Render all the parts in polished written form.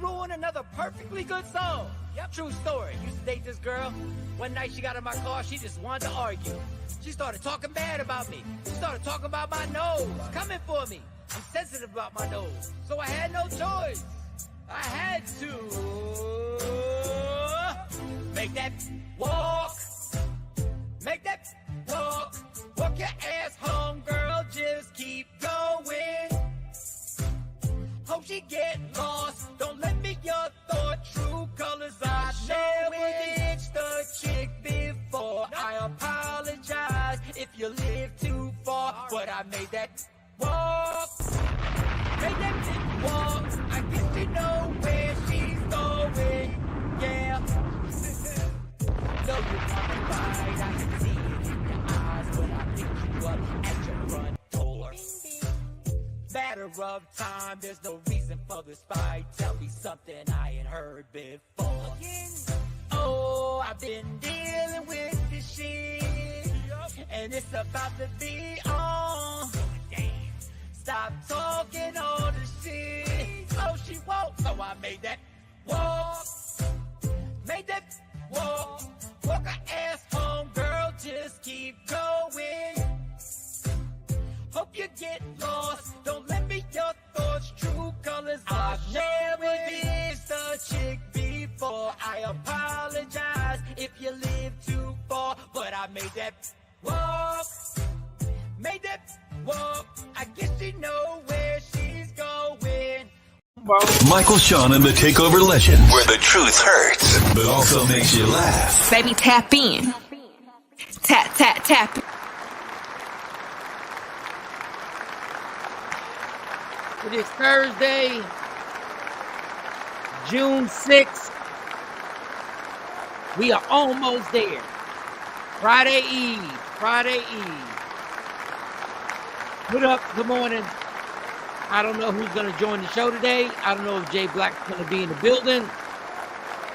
ruin another perfectly good song. Yep, true story. Used to date this girl. One night she got in my car, she just wanted to argue. She started talking bad about me. She started talking about my nose, coming for me. I'm sensitive about my nose, so I had no choice. I had to make that walk. Make that walk. Walk your ass home, girl, just keep going. Hope she get lost. Don't let me your thought. True colors. I never ditched the chick before. I apologize if you live too far, but I made that walk. Made that big walk. I guess you know where she's going. Yeah. No, you're coming right. I can see it in your eyes when I pick you up at your front door. Matter of time, there's no reason for this fight. Tell me something I ain't heard before. Oh, I've been dealing with this shit, and it's about to be on. Stop talking all the shit. Oh, she won't. So I made that walk. Made that walk. Walk her ass home, girl. Just keep going. Hope you get lost. Don't let me your thoughts. True colors. I've never ditched a chick before. I apologize if you live too far, but I made that walk. Made that walk. I guess you know where she's going. Michael, Shawn, and the Takeover Legends, where the truth hurts, but also makes you laugh. Baby, tap in. Tap, tap, tap. It is Thursday, June 6th. We are almost there. Friday Eve. What up? Good morning. I don't know who's going to join the show today. I don't know if Jay Black's going to be in the building.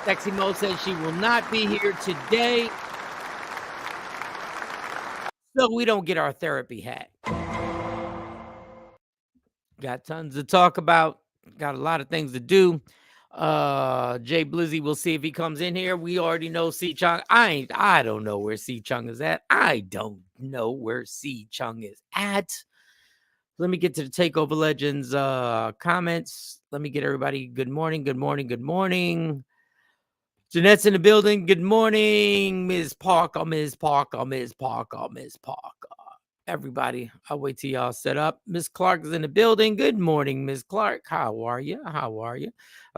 Sexy Mo says she will not be here today. So we don't get our therapy hat. Got tons to talk about. Got a lot of things to do. Jay Blizzy, we'll see if he comes in here. We already know C Chung. I don't know where C Chung is at. I don't know where C Chung is at. Let me get to the Takeover Legends comments. Let me get everybody good morning. Jeanette's in the building. Good morning, Ms. Parker. Everybody, I'll wait till y'all set up. Miss Clark is in the building. Good morning, Miss Clark. How are you? I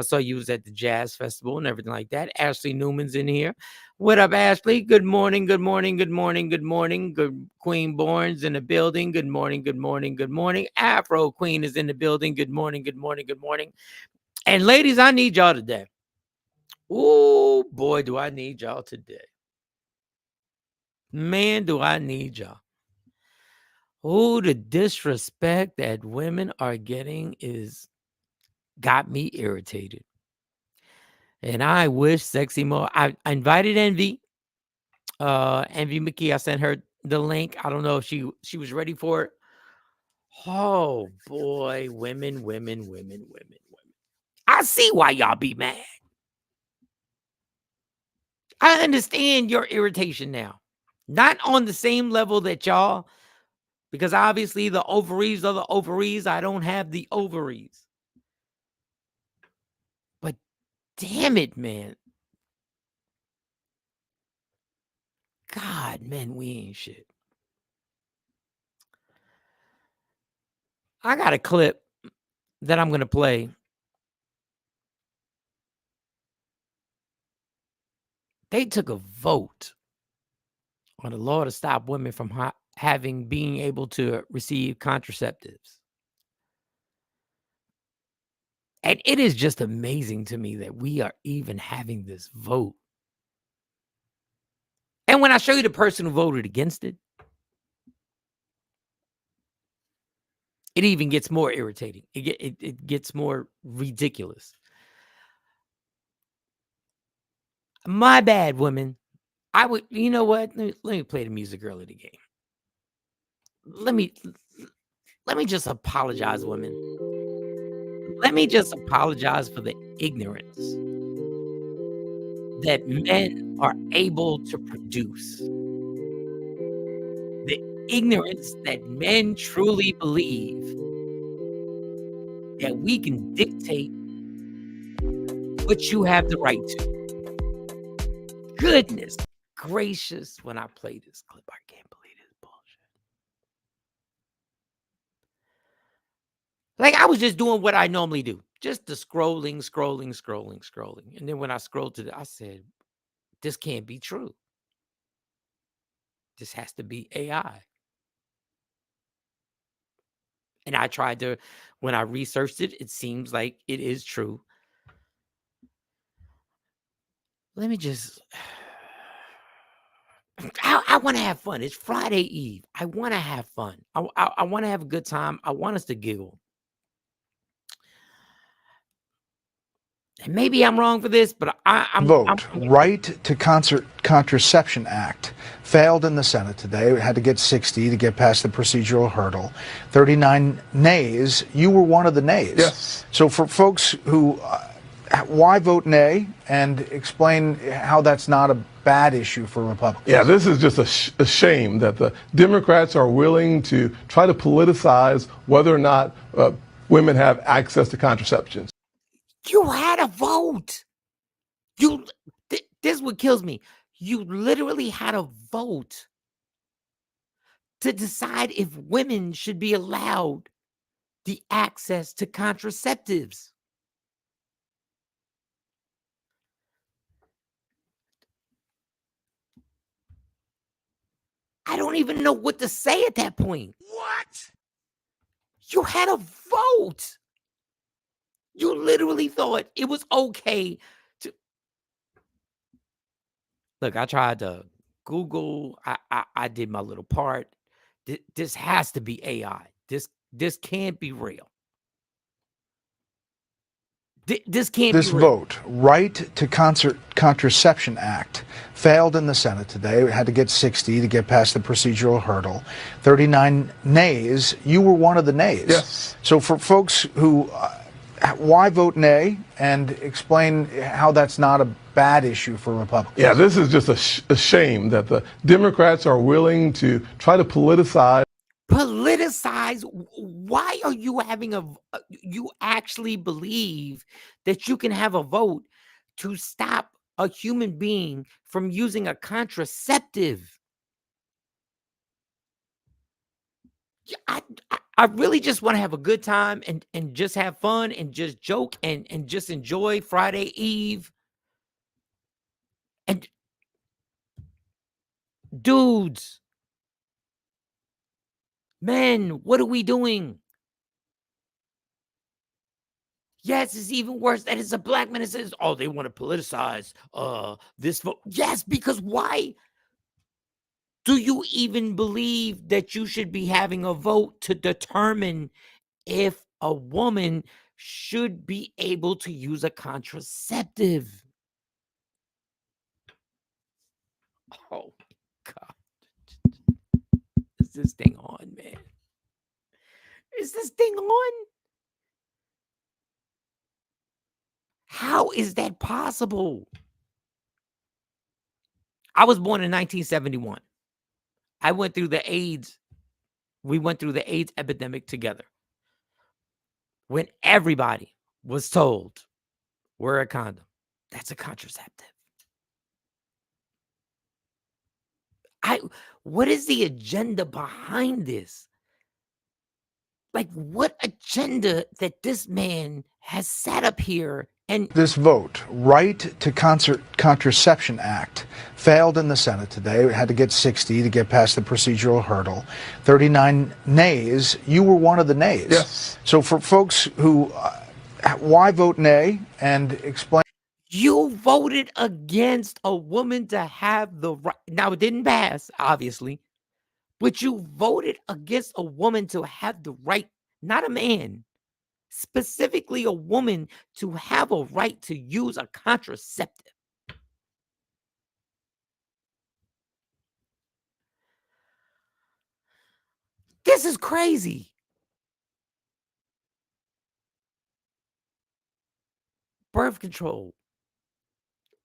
saw you was at the Jazz Festival and everything like that. Ashley Newman's in here. What up, Ashley? Good morning. Good Queen Born's in the building. Good morning. Afro Queen is in the building. Good morning. And ladies, I need y'all today. Oh, boy, do I need y'all today. Man, do I need y'all. Oh, the disrespect that women are getting got me irritated. And I wish Sexy Mo, I invited Envy. Envy Mickey, I sent her the link. I don't know if she was ready for it. Oh boy, women. I see why y'all be mad. I understand your irritation now. Not on the same level that y'all, because obviously the ovaries are the ovaries. I don't have the ovaries. But damn it, man. God, man, we ain't shit. I got a clip that I'm going to play. They took a vote on the law to stop women from being able to receive contraceptives. And it is just amazing to me that we are even having this vote. And when I show you the person who voted against it, it even gets more irritating. It gets more ridiculous. My bad, women. You know what? Let me play the music early the game. Let me just apologize, women. Let me just apologize for the ignorance that men are able to produce. The ignorance that men truly believe that we can dictate what you have the right to. Goodness gracious, when I play this clip, I can't believe this bullshit. Like, I was just doing what I normally do. Just the scrolling. And then when I scrolled to I said, this can't be true. This has to be AI. And I tried to, when I researched it, it seems like it is true. Let me just, I want to have fun. It's Friday Eve. I want to have fun. I want to have a good time. I want us to giggle. And maybe I'm wrong for this, but I'm Right to Contraception Act failed in the Senate today. It had to get 60 to get past the procedural hurdle. 39 nays. You were one of the nays. Yes. So for folks who, why vote nay, and explain how that's not a bad issue for Republicans. Yeah, this is just a shame that the Democrats are willing to try to politicize whether or not women have access to contraception. You had a vote. This is what kills me. You literally had a vote to decide if women should be allowed the access to contraceptives. I don't even know what to say at that point. What? You had a vote. You literally thought it was okay to. Look, I tried to Google. I did my little part. This has to be AI. This can't be real. This can't This be real. vote, Right to Contraception Act, failed in the Senate today. It had to get 60 to get past the procedural hurdle. 39 nays. You were one of the nays. Yes. So for folks who, why vote nay, and explain how that's not a bad issue for Republicans. Yeah, this is just a shame that the Democrats are willing to try to politicize. Politicize. Why are you having you actually believe that you can have a vote to stop a human being from using a contraceptive? I really just want to have a good time and just have fun and just joke and just enjoy Friday Eve. And dudes, men, what are we doing? Yes, it's even worse that it's a black man that says, oh, they want to politicize this vote. Yes, because why do you even believe that you should be having a vote to determine if a woman should be able to use a contraceptive? Oh, my God. Is this thing on, man? Is this thing on? How is that possible? I was born in 1971. I went through the AIDS. We went through the AIDS epidemic together. When everybody was told, wear a condom. That's a contraceptive. What is the agenda behind this? Like, what agenda that this man has sat up here and This vote, Right to Contraception Act, failed in the Senate today. It had to get 60 to get past the procedural hurdle. 39 nays. You were one of the nays. Yes. So for folks who, why vote nay, and explain. you voted against a woman to have the right. Now, it didn't pass, obviously, but you voted against a woman to have the right, not a man, specifically a woman to have a right to use a contraceptive. This is crazy. birth control,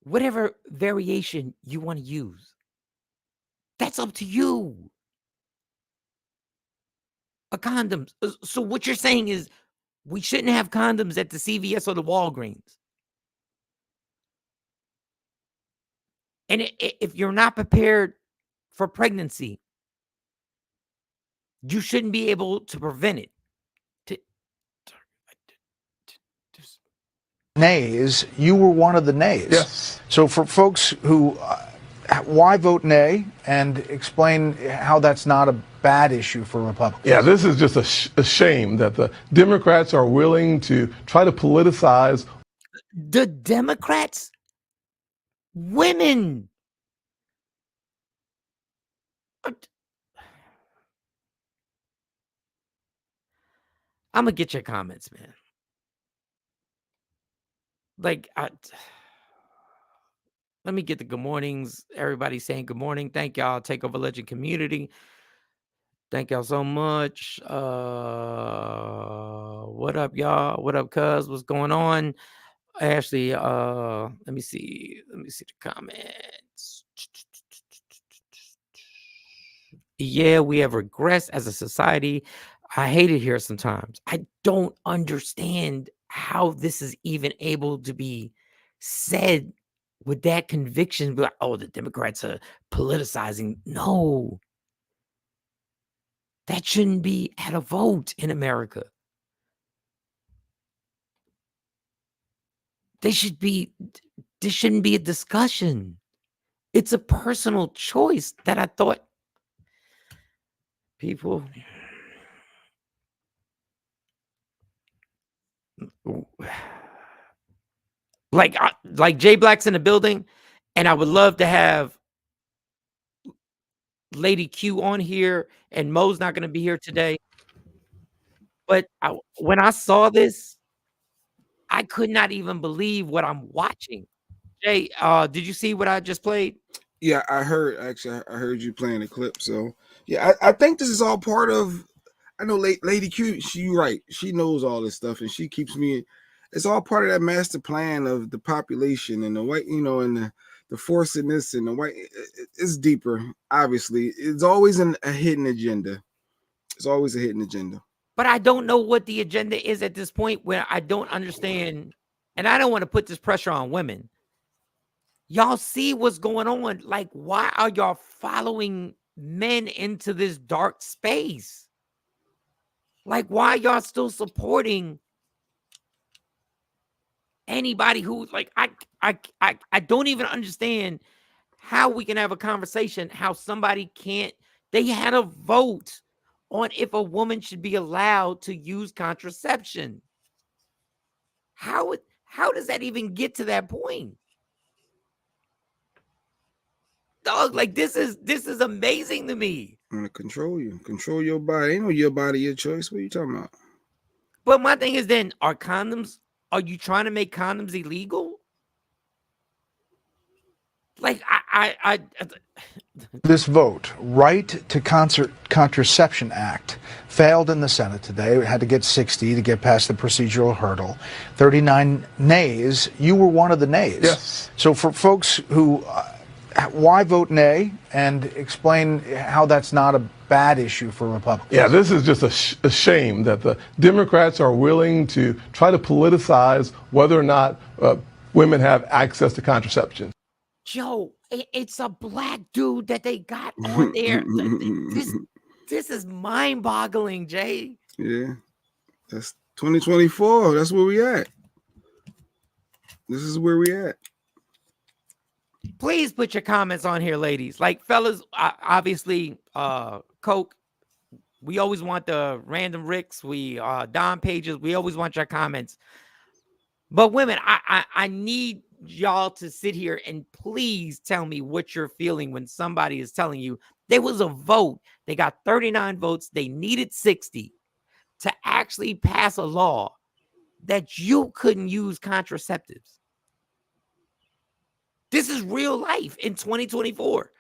whatever variation you want to use. That's up to you. A condom. So what you're saying is we shouldn't have condoms at the CVS or the Walgreens. And if you're not prepared for pregnancy, you shouldn't be able to prevent it. Nays, you were one of the nays. Yes. So for folks who, why vote nay, and explain how that's not a bad issue for Republicans. Yeah, this is just a shame that the Democrats are willing to try to politicize. The Democrats, women. I'm gonna get your comments, man. Like, let me get the good mornings. Everybody saying good morning. Thank y'all, Takeover Legend community. Thank y'all so much. What up, y'all? What up, cuz? What's going on? Ashley, let me see. Let me see the comments. Yeah, we have regressed as a society. I hate it here sometimes. I don't understand how this is even able to be said with that conviction. But, oh, the Democrats are politicizing. No. That shouldn't be at a vote in America. This shouldn't be a discussion. It's a personal choice that I thought people. Like Jay Black's in the building, and I would love to have Lady Q on here, and Mo's not going to be here today. But when I saw this, I could not even believe what I'm watching. Jay, did you see what I just played? Yeah, I heard. Actually, I heard you playing the clip. So yeah, I think this is all part of. I know Lady Q. She right. She knows all this stuff, and she keeps me. It's all part of that master plan of the population and the white, and the forcing this and the white. It's deeper. Obviously, it's always a hidden agenda. It's always a hidden agenda. But I don't know what the agenda is at this point where I don't understand. And I don't want to put this pressure on women. Y'all see what's going on. Like, why are y'all following men into this dark space? Like, why y'all still supporting anybody who, like, I don't even understand how we can have a conversation, how somebody can't. They had a vote on if a woman should be allowed to use contraception. How does that even get to that point? Dog, like this is amazing to me. I'm gonna control your body. Ain't no your body, your choice. What are you talking about? But my thing is, then, are you trying to make condoms illegal? Like, This vote, Right to Contraception Act, failed in the Senate today. It had to get 60 to get past the procedural hurdle. 39 nays. You were one of the nays. Yes. So for folks who, why vote nay, and explain how that's not a bad issue for Republicans. Yeah, this is just a shame that the Democrats are willing to try to politicize whether or not women have access to contraception. Joe, it's a black dude that they got on there. This is mind-boggling, Jay. Yeah, that's 2024. That's where we at. This is where we at. Please put your comments on here, ladies. Like, fellas, obviously, Coke, we always want the random Ricks, Don Pages, we always want your comments. But women, I need y'all to sit here and please tell me what you're feeling when somebody is telling you there was a vote. They got 39 votes. They needed 60 to actually pass a law that you couldn't use contraceptives. This is real life in 2024.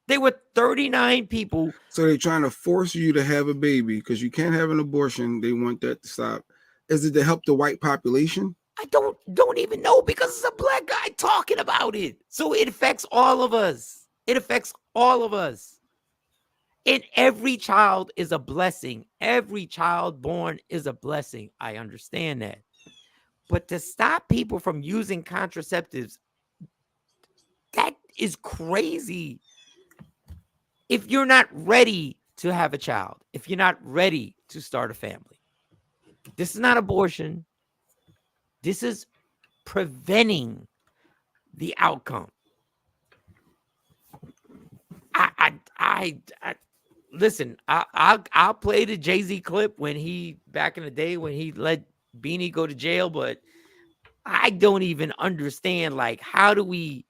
There were 39 people. So they're trying to force you to have a baby because you can't have an abortion. They want that to stop. Is it to help the white population? I don't even know because it's a black guy talking about it. So it affects all of us. It affects all of us. And every child is a blessing. Every child born is a blessing. I understand that. But to stop people from using contraceptives, that is crazy. If you're not ready to have a child, if you're not ready to start a family, this is not abortion. This is preventing the outcome. I listen. I'll play the Jay-Z clip when he back in the day when he let Beanie go to jail, but I don't even understand. Like, how do we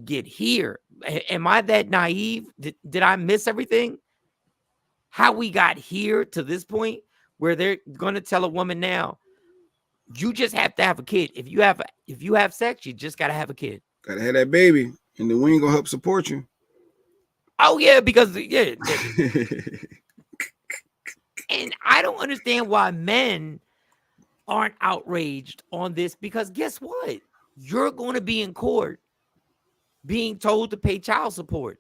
get here? Am I that naive? Did I miss everything? How we got here to this point where they're going to tell a woman now, you just have to have a kid. If you have sex, you just got to have a kid. Gotta have that baby, and then we ain't gonna help support you. Oh yeah, because yeah. And I don't understand why men aren't outraged on this, because guess what? You're going to be in court being told to pay child support.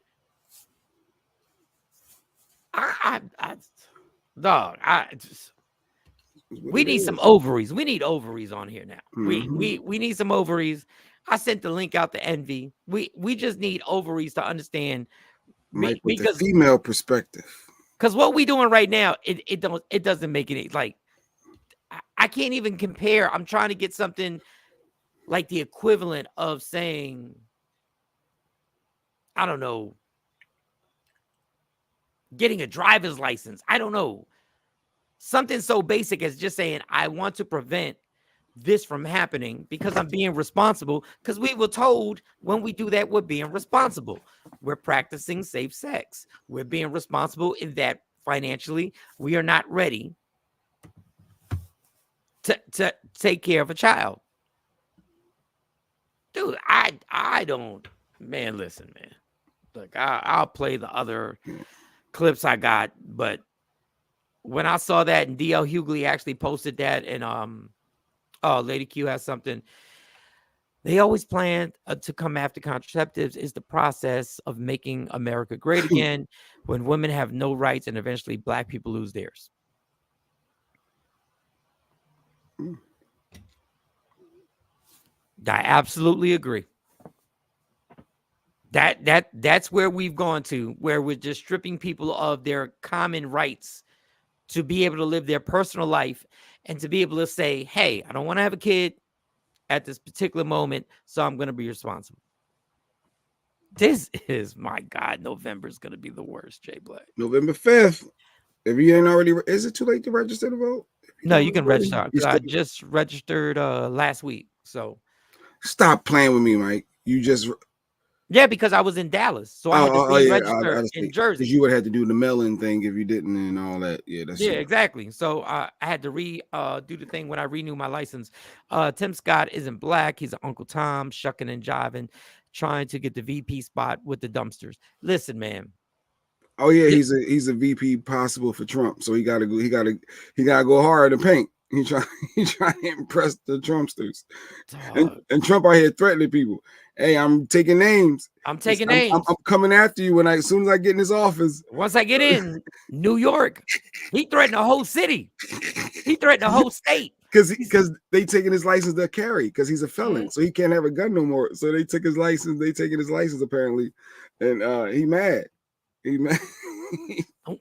We need some ovaries. We need ovaries on here now. We need some ovaries. I sent the link out to Envy. We just need ovaries to understand. Mike, with because the female perspective. Because what we doing right now, it doesn't make any, like, I can't even compare. I'm trying to get something like the equivalent of saying, I don't know, getting a driver's license. I don't know. Something so basic as just saying, I want to prevent this from happening because I'm being responsible. Because we were told when we do that, we're being responsible. We're practicing safe sex. We're being responsible in that financially we are not ready to take care of a child. Dude, I don't, man, listen, man. Look, I'll play the other clips I got, but when I saw that and DL Hughley actually posted that, and Lady Q has something. They always plan to come after contraceptives is the process of making America great again when women have no rights and eventually black people lose theirs. I absolutely agree. That's where we've gone to, where we're just stripping people of their common rights to be able to live their personal life and to be able to say, hey, I don't want to have a kid at this particular moment, so I'm going to be responsible. This is, my God, November is going to be the worst, Jay Black. November 5th. If you ain't already, is it too late to register to vote? No, you can register. I just registered last week. So stop playing with me, Mike. You just... Yeah, because I was in Dallas, so I had to re-register in Jersey. Because you would have to do the mail-in thing if you didn't, and all that. Yeah, that's true. Exactly. So I had to do the thing when I renew my license. Tim Scott isn't black; he's an Uncle Tom, shucking and jiving, trying to get the VP spot with the dumpsters. Listen, man. Oh yeah, he's a VP possible for Trump, so he gotta go hard to paint. He trying to impress the Trumpsters, and Trump out here threatening people. Hey, I'm taking names. I'm taking names. I'm coming after you as soon as I get in his office. Once I get in New York, he threatened the whole city. He threatened the whole state. Because they taking his license to carry because he's a felon, so he can't have a gun no more. So they took his license. They taking his license apparently, and he mad. He mad.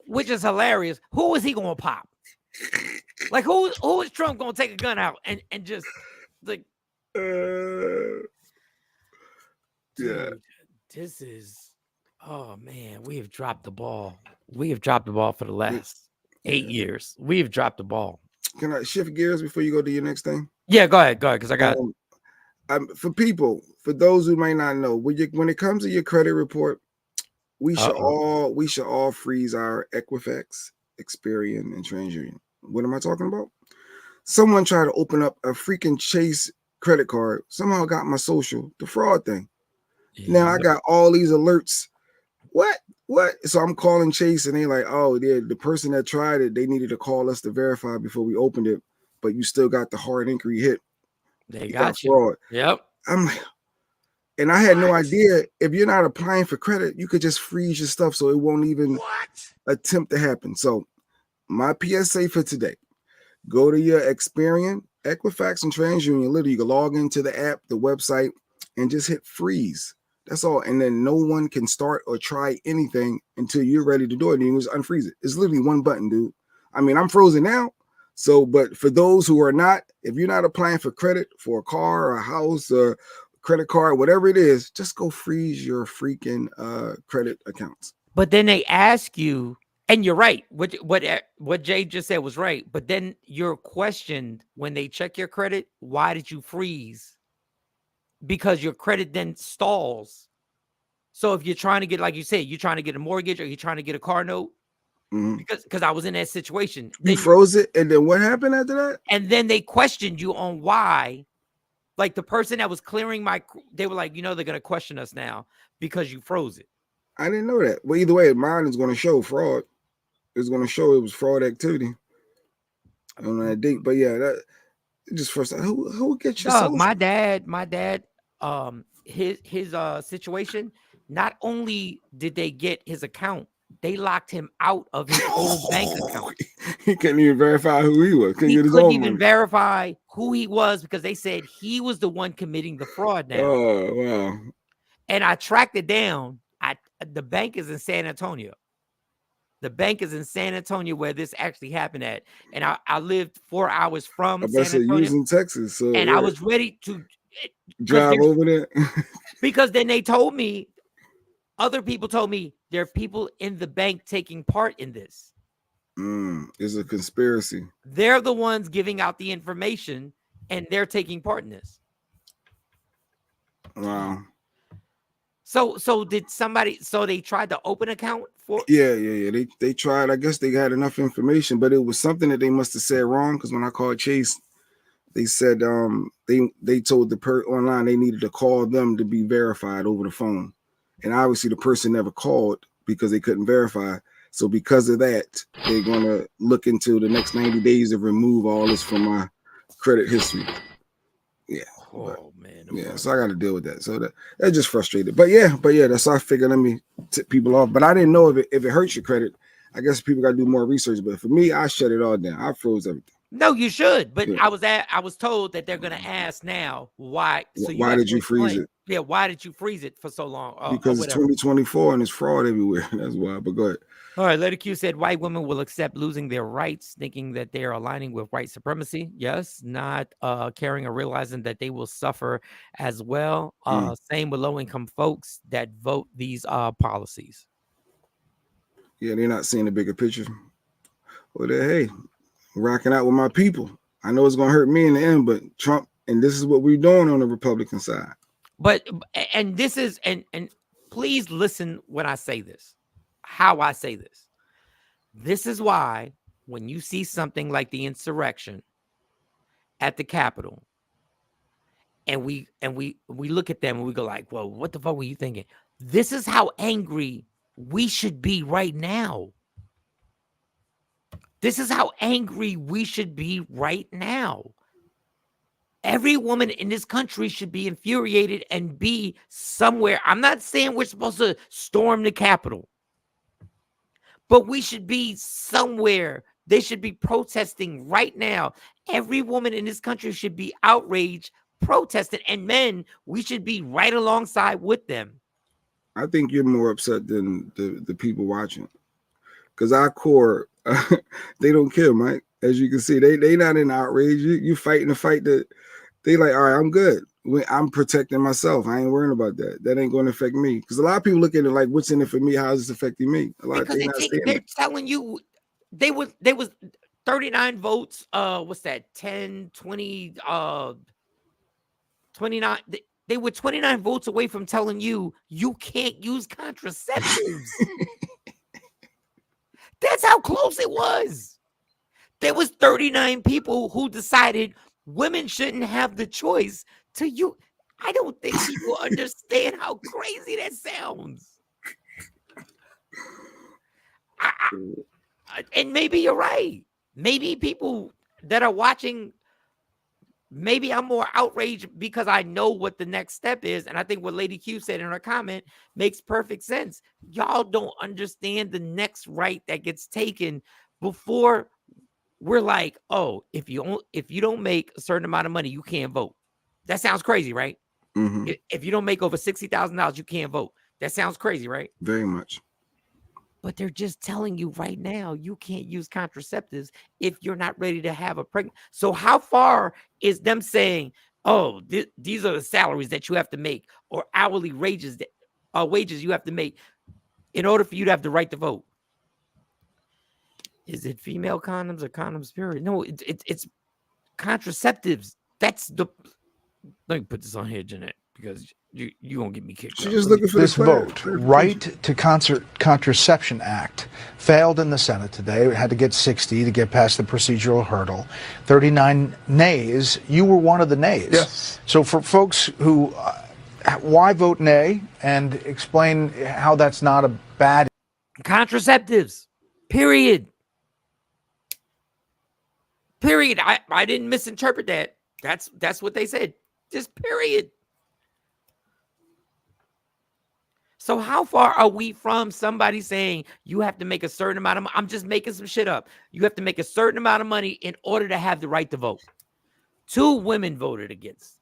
Which is hilarious. Who is he gonna pop? Like who is Trump gonna take a gun out and just like? Dude, this is, oh man, we have dropped the ball. We have dropped the ball for the last 8 years. We have dropped the ball. Can I shift gears before you go to your next thing? Yeah, go ahead, because I got for those who might not know, when it comes to your credit report, we should all freeze our Equifax, Experian, and TransUnion. What am I talking about? Someone tried to open up a freaking Chase credit card. Somehow got my social, the fraud thing. Now I got all these alerts. What? So I'm calling Chase and they're like, oh, the person that tried it, they needed to call us to verify before we opened it. but you still got the hard inquiry hit. They You got you. fraud. Yep. And I had no idea, if you're not applying for credit, you could just freeze your stuff so it won't even attempt to happen. So my PSA for today, go to your Experian, Equifax, and TransUnion. Literally, you can log into the app, the website, and just hit freeze. That's all. And then no one can start or try anything until you're ready to do it. And you just unfreeze it. It's literally one button, dude. I mean, I'm frozen now. So, but for those who are not, if you're not applying for credit for a car or a house or credit card, whatever it is, just go freeze your freaking credit accounts. But then they ask you, and you're right. What Jay just said was right. But then you're questioned when they check your credit. Why did you freeze? Because your credit then stalls. So if you're trying to get, like you said, you're trying to get a mortgage or you're trying to get a car note, because I was in that situation. You froze it, and then what happened after that? And then they questioned you on why. Like the person that was clearing they were like, they're going to question us now because you froze it. I didn't know that. Well, either way, mine is going to show fraud. It's going to show it was fraud activity on that date. But yeah, that just first time. Who would get your social? My dad, his situation, not only did they get his account, they locked him out of his own bank account. He couldn't even verify who he was. He couldn't even verify who he was because they said he was the one committing the fraud now. Oh, wow. And I tracked it down. The bank is in San Antonio. The bank is in San Antonio where this actually happened at. And I lived 4 hours from San Antonio. You was in Texas. So, and I was ready to drive over there. Because then they told me, other people told me there are people in the bank taking part in this. It's a conspiracy. They're the ones giving out the information and they're taking part in this. Wow. So did somebody, so they tried to open an account for? Yeah. They tried. I guess they had enough information, but it was something that they must have said wrong. Because when I called Chase, they said they told the online they needed to call them to be verified over the phone. And obviously the person never called because they couldn't verify. So because of that, they're going to look into the next 90 days to remove all this from my credit history. Yeah. Oh, man. Yeah. So I got to deal with that. So that just frustrated. But yeah, that's why I figured let me tip people off. But I didn't know if it hurts your credit. I guess people got to do more research. But for me, I shut it all down. I froze everything. No, you should. But yeah. I was told that they're going to ask now why. So why did you freeze it? Yeah, why did you freeze it for so long? Because it's 2024 and it's fraud everywhere. That's why. But go ahead. All right. Letter Q said white women will accept losing their rights, thinking that they are aligning with white supremacy. Yes, not caring or realizing that they will suffer as well. Same with low-income folks that vote these policies. Yeah, they're not seeing the bigger picture. Well, hey, rocking out with my people. I know it's gonna hurt me in the end, but Trump, and this is what we're doing on the Republican side. But and this is and please listen when I say this, how I say this. This is why when you see something like the insurrection at the Capitol, and we look at them and we go like, well, what the fuck were you thinking? This is how angry we should be right now. This is how angry we should be right now. Every woman in this country should be infuriated and be somewhere. I'm not saying we're supposed to storm the Capitol, but we should be somewhere. They should be protesting right now. Every woman in this country should be outraged, protesting, and men, we should be right alongside with them. I think you're more upset than the people watching, because our core, they don't care, Mike. As you can see, they not in outrage. You fighting the fight that they like. All right, I'm good. I'm protecting myself. I ain't worrying about that. That ain't going to affect me. Because a lot of people look at it like, what's in it for me? How is this affecting me? A lot because they're telling you they was 39 votes. What's that? 10, 20, 29. They were 29 votes away from telling you can't use contraceptives. That's how close it was. There was 39 people who decided women shouldn't have the choice to use. I don't think people understand how crazy that sounds. And maybe you're right. Maybe people, that are watching, maybe I'm more outraged because I know what the next step is. And I think what Lady Q said in her comment makes perfect sense. Y'all don't understand the next right that gets taken before we're like, oh, if you don't make a certain amount of money, you can't vote. That sounds crazy, right? Mm-hmm. If you don't make over $60,000, you can't vote. That sounds crazy, right? Very much. But they're just telling you right now you can't use contraceptives if you're not ready to have a pregnant. So how far is them saying, oh, these are the salaries that you have to make, or hourly wages you have to make in order for you to have the right to vote? Is it female condoms or condoms period? No, it's contraceptives. That's the. Let me put this on here, Jeanette, because you gonna get me kicked She's out. just looking for This the vote, Right to Contraception Act, failed in the Senate today. It had to get 60 to get past the procedural hurdle. 39 nays. You were one of the nays. Yes. So for folks who, why vote nay, and explain how that's not a bad. Contraceptives, period. Period. I didn't misinterpret that. That's what they said. Just period. So how far are we from somebody saying you have to make a certain amount of money? I'm just making some shit up. You have to make a certain amount of money in order to have the right to vote. 2 women voted against.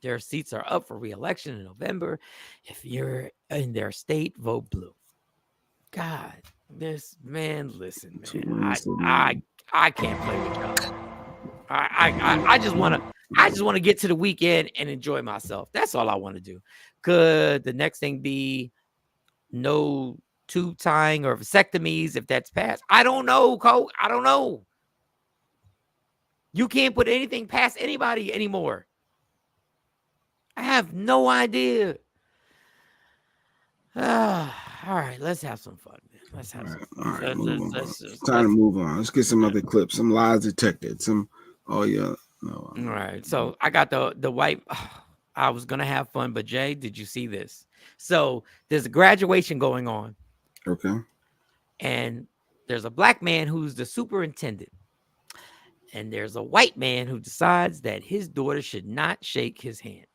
Their seats are up for re-election in November. If you're in their state, vote blue. God, this man, listen, man. I can't play with y'all. I just want to get to the weekend and enjoy myself. That's all I want to do. Could the next thing be no tube tying or vasectomies if that's passed? I don't know, Cole. I don't know. You can't put anything past anybody anymore. I have no idea. All right, let's have some fun, man. Let's have some fun. All right, time to move on. Let's get some other clips. Some lies detected. Some, oh yeah. No. All right. So I got the white. I was gonna have fun, but Jay, did you see this? So there's a graduation going on. Okay. And there's a black man who's the superintendent. And there's a white man who decides that his daughter should not shake his hand.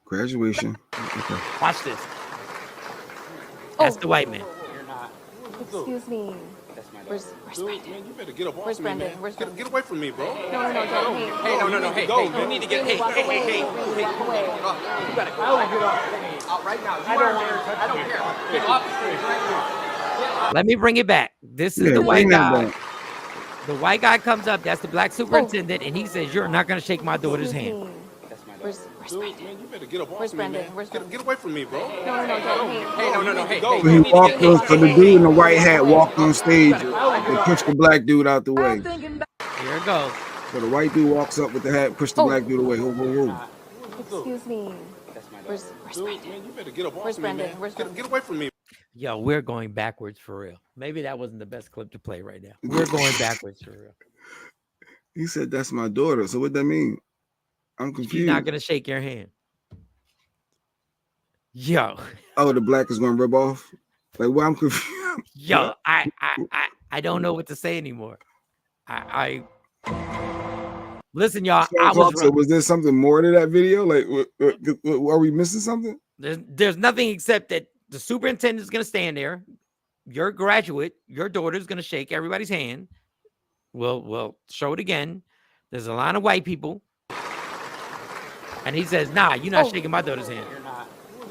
Graduation. Okay. Watch this. That's the white man. Excuse me. Where's Brendan? Man, you better get up off Where's me, Brendan? man. Where's Get away from me, bro. No, don't. Hey, no. Hey, you need to get. Hey. Walk away. You gotta go. I will get off. Right now. I don't care. Get off. Let me bring it back. This is the white guy. The white guy comes up. That's the black superintendent, and he says, "You're not going to shake my daughter's hand." Where's Brendan? Man, you better get up off Where's me, Brendan? man. Where's Get away from me, bro. No, don't. Hey, no. Hey, When he walked on, so the dude in the white hat walked on stage and pushed the black dude out the way. Here it goes. So the white dude walks up with the hat, pushed the black dude away. Whoa. Excuse me. Where's Brendan? Man, you better get up off Where's me, Brendan? man. Where's Get away from me. Yo, we're going backwards for real. Maybe that wasn't the best clip to play right now. We're going backwards for real. He said, "That's my daughter." So what that mean? I'm confused. She's not gonna shake your hand. Yo. Oh, the black is gonna rub off. Like, well, I'm confused. Yo, I don't know what to say anymore. I listen, y'all. So was there something more to that video? Like, are we missing something? There's nothing except that the superintendent is gonna stand there. Your graduate, your daughter's gonna shake everybody's hand. We'll show it again. There's a line of white people. And he says, "Nah, you're not shaking my daughter's hand."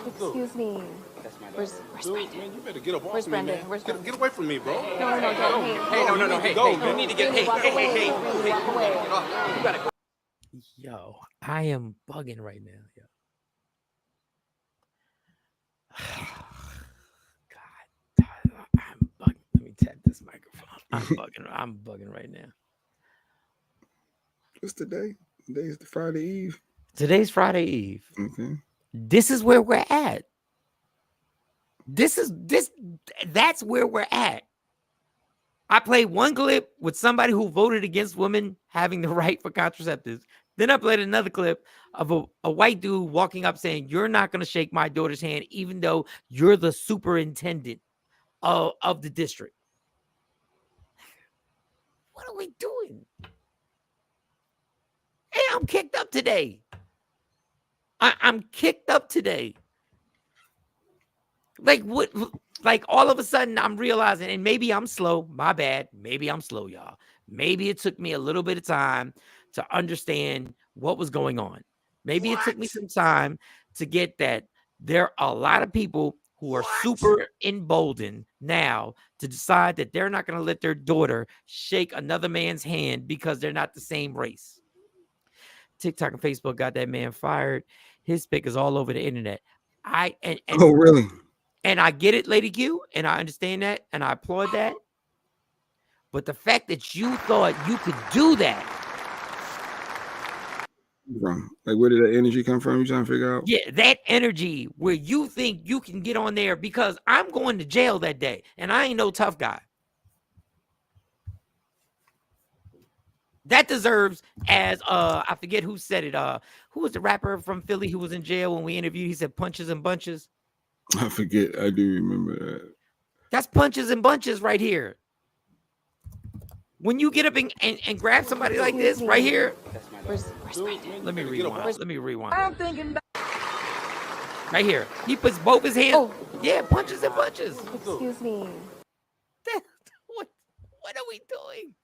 Excuse me. Where's Brendan? Man, you better get up off Where's me, Brendan? man. Where's Get away from me, bro. No, don't. Hey, no. Hey, you need to get. Hey. You gotta go. Yo, I am bugging right now. Yo. God, I'm bugging. Let me tap this microphone. I'm bugging right now. What's today? Today's the Friday Eve. Today's Friday Eve. Okay. This is where we're at. That's where we're at. I played one clip with somebody who voted against women having the right for contraceptives. Then I played another clip of a white dude walking up saying, "You're not going to shake my daughter's hand, even though you're the superintendent of the district." What are we doing? Hey, I'm kicked up today. I'm kicked up today. Like what? Like all of a sudden I'm realizing, and maybe I'm slow. My bad. Maybe I'm slow, y'all. Maybe it took me a little bit of time to understand what was going on. Maybe it took me some time to get that there are a lot of people who are super emboldened now to decide that they're not going to let their daughter shake another man's hand because they're not the same race. TikTok and Facebook got that man fired. His pic is all over the internet. Oh, really? And I get it, Lady Q, and I understand that, and I applaud that. But the fact that you thought you could do that. Like, where did that energy come from? You trying to figure out? Yeah, that energy where you think you can get on there because I'm going to jail that day, and I ain't no tough guy. That deserves, as I forget who said it. Who was the rapper from Philly who was in jail when we interviewed? He said punches and bunches. I forget. I do remember that. That's punches and bunches right here. When you get up and grab somebody like this right here. Let me rewind. Let me rewind. I'm thinking right here. He puts both his hands. Oh. Yeah, punches and bunches. Excuse me. What are we doing?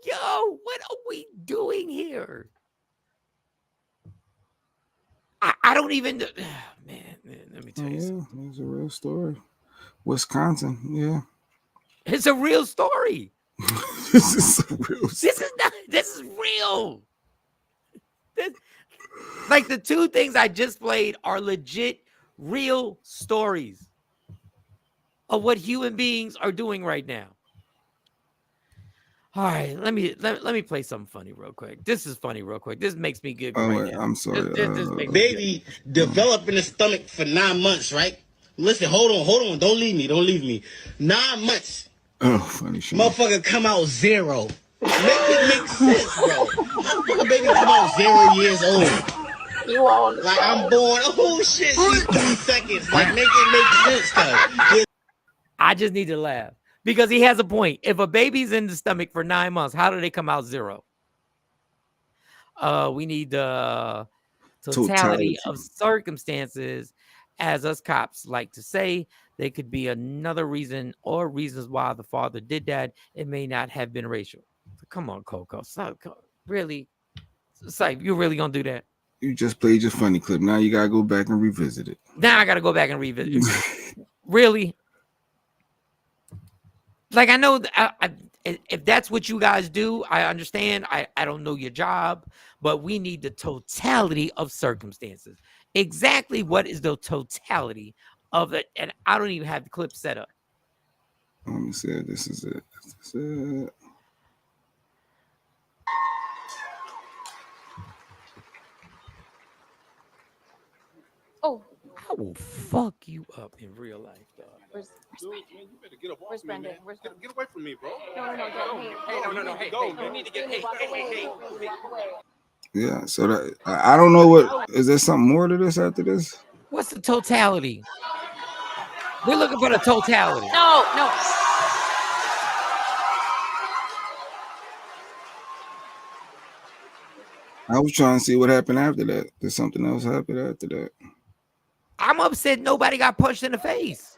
Yo, what are we doing here? I don't even. Man, let me tell you something. It's a real story. Wisconsin, yeah. It's a real story. This is a real story. This is real. Like the two things I just played are legit real stories of what human beings are doing right now. All right, let me play something funny real quick. This is funny real quick. This makes me giggle right now. I'm sorry. This baby developed in the stomach for 9 months, right? Listen, hold on. Don't leave me. 9 months. Oh, funny shit. Motherfucker come out 0. Make it make sense, bro. Motherfucker baby come out 0 years old. You all like I'm born. Oh shit, she's 3 seconds. Like make it make sense, though. I just need to laugh. Because he has a point. If a baby's in the stomach for 9 months, how do they come out 0? We need the totality of circumstances. As us cops like to say, there could be another reason or reasons why the father did that. It may not have been racial. So come on, Coco. Really? You really gonna do that? You just played your funny clip. Now you gotta go back and revisit it. Now I gotta go back and revisit it. Really? Like, I know if that's what you guys do, I understand. I don't know your job, but we need the totality of circumstances. Exactly what is the totality of it? And I don't even have the clip set up. Let me see. This is it. Oh. I will fuck you up in real life, dog. Where's Brendan? Man, you better get up Where's off me, Brendan? man. Where's Brendan? Get away from me, bro. No. Hey, you need to get. Hey. Yeah. So that I don't know what is there something more to this after this? What's the totality? We're looking for the totality. No. I was trying to see what happened after that. Did something else happen after that? I'm upset nobody got punched in the face.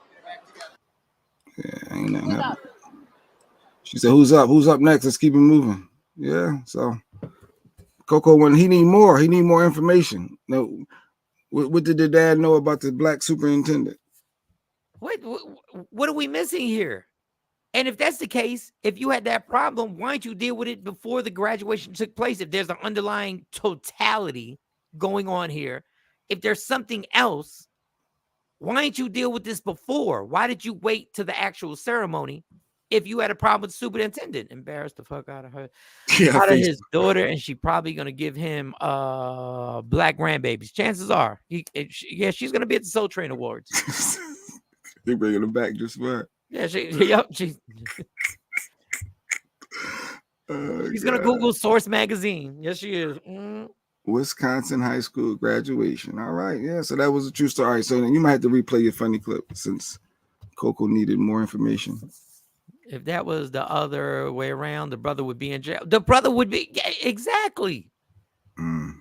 Yeah, ain't nothing happened. She said, "Who's up? Who's up next? Let's keep it moving." Yeah. So Coco, when he need more information. No, what did the dad know about the black superintendent? What are we missing here? And if that's the case, if you had that problem, why don't you deal with it before the graduation took place? If there's an underlying totality going on here, if there's something else, why didn't you deal with this before? Why did you wait to the actual ceremony if you had a problem with the superintendent? Embarrassed the fuck out of her, out of his daughter, and she probably going to give him black grandbabies. Chances are, she's going to be at the Soul Train Awards. They bringing them back just for Yeah, she's gonna Google Source Magazine. Yes, she is. Wisconsin high school graduation. All right, yeah. So that was a true story. All right, so then you might have to replay your funny clip since Coco needed more information. If that was the other way around, the brother would be in jail. The brother would be exactly. Mm.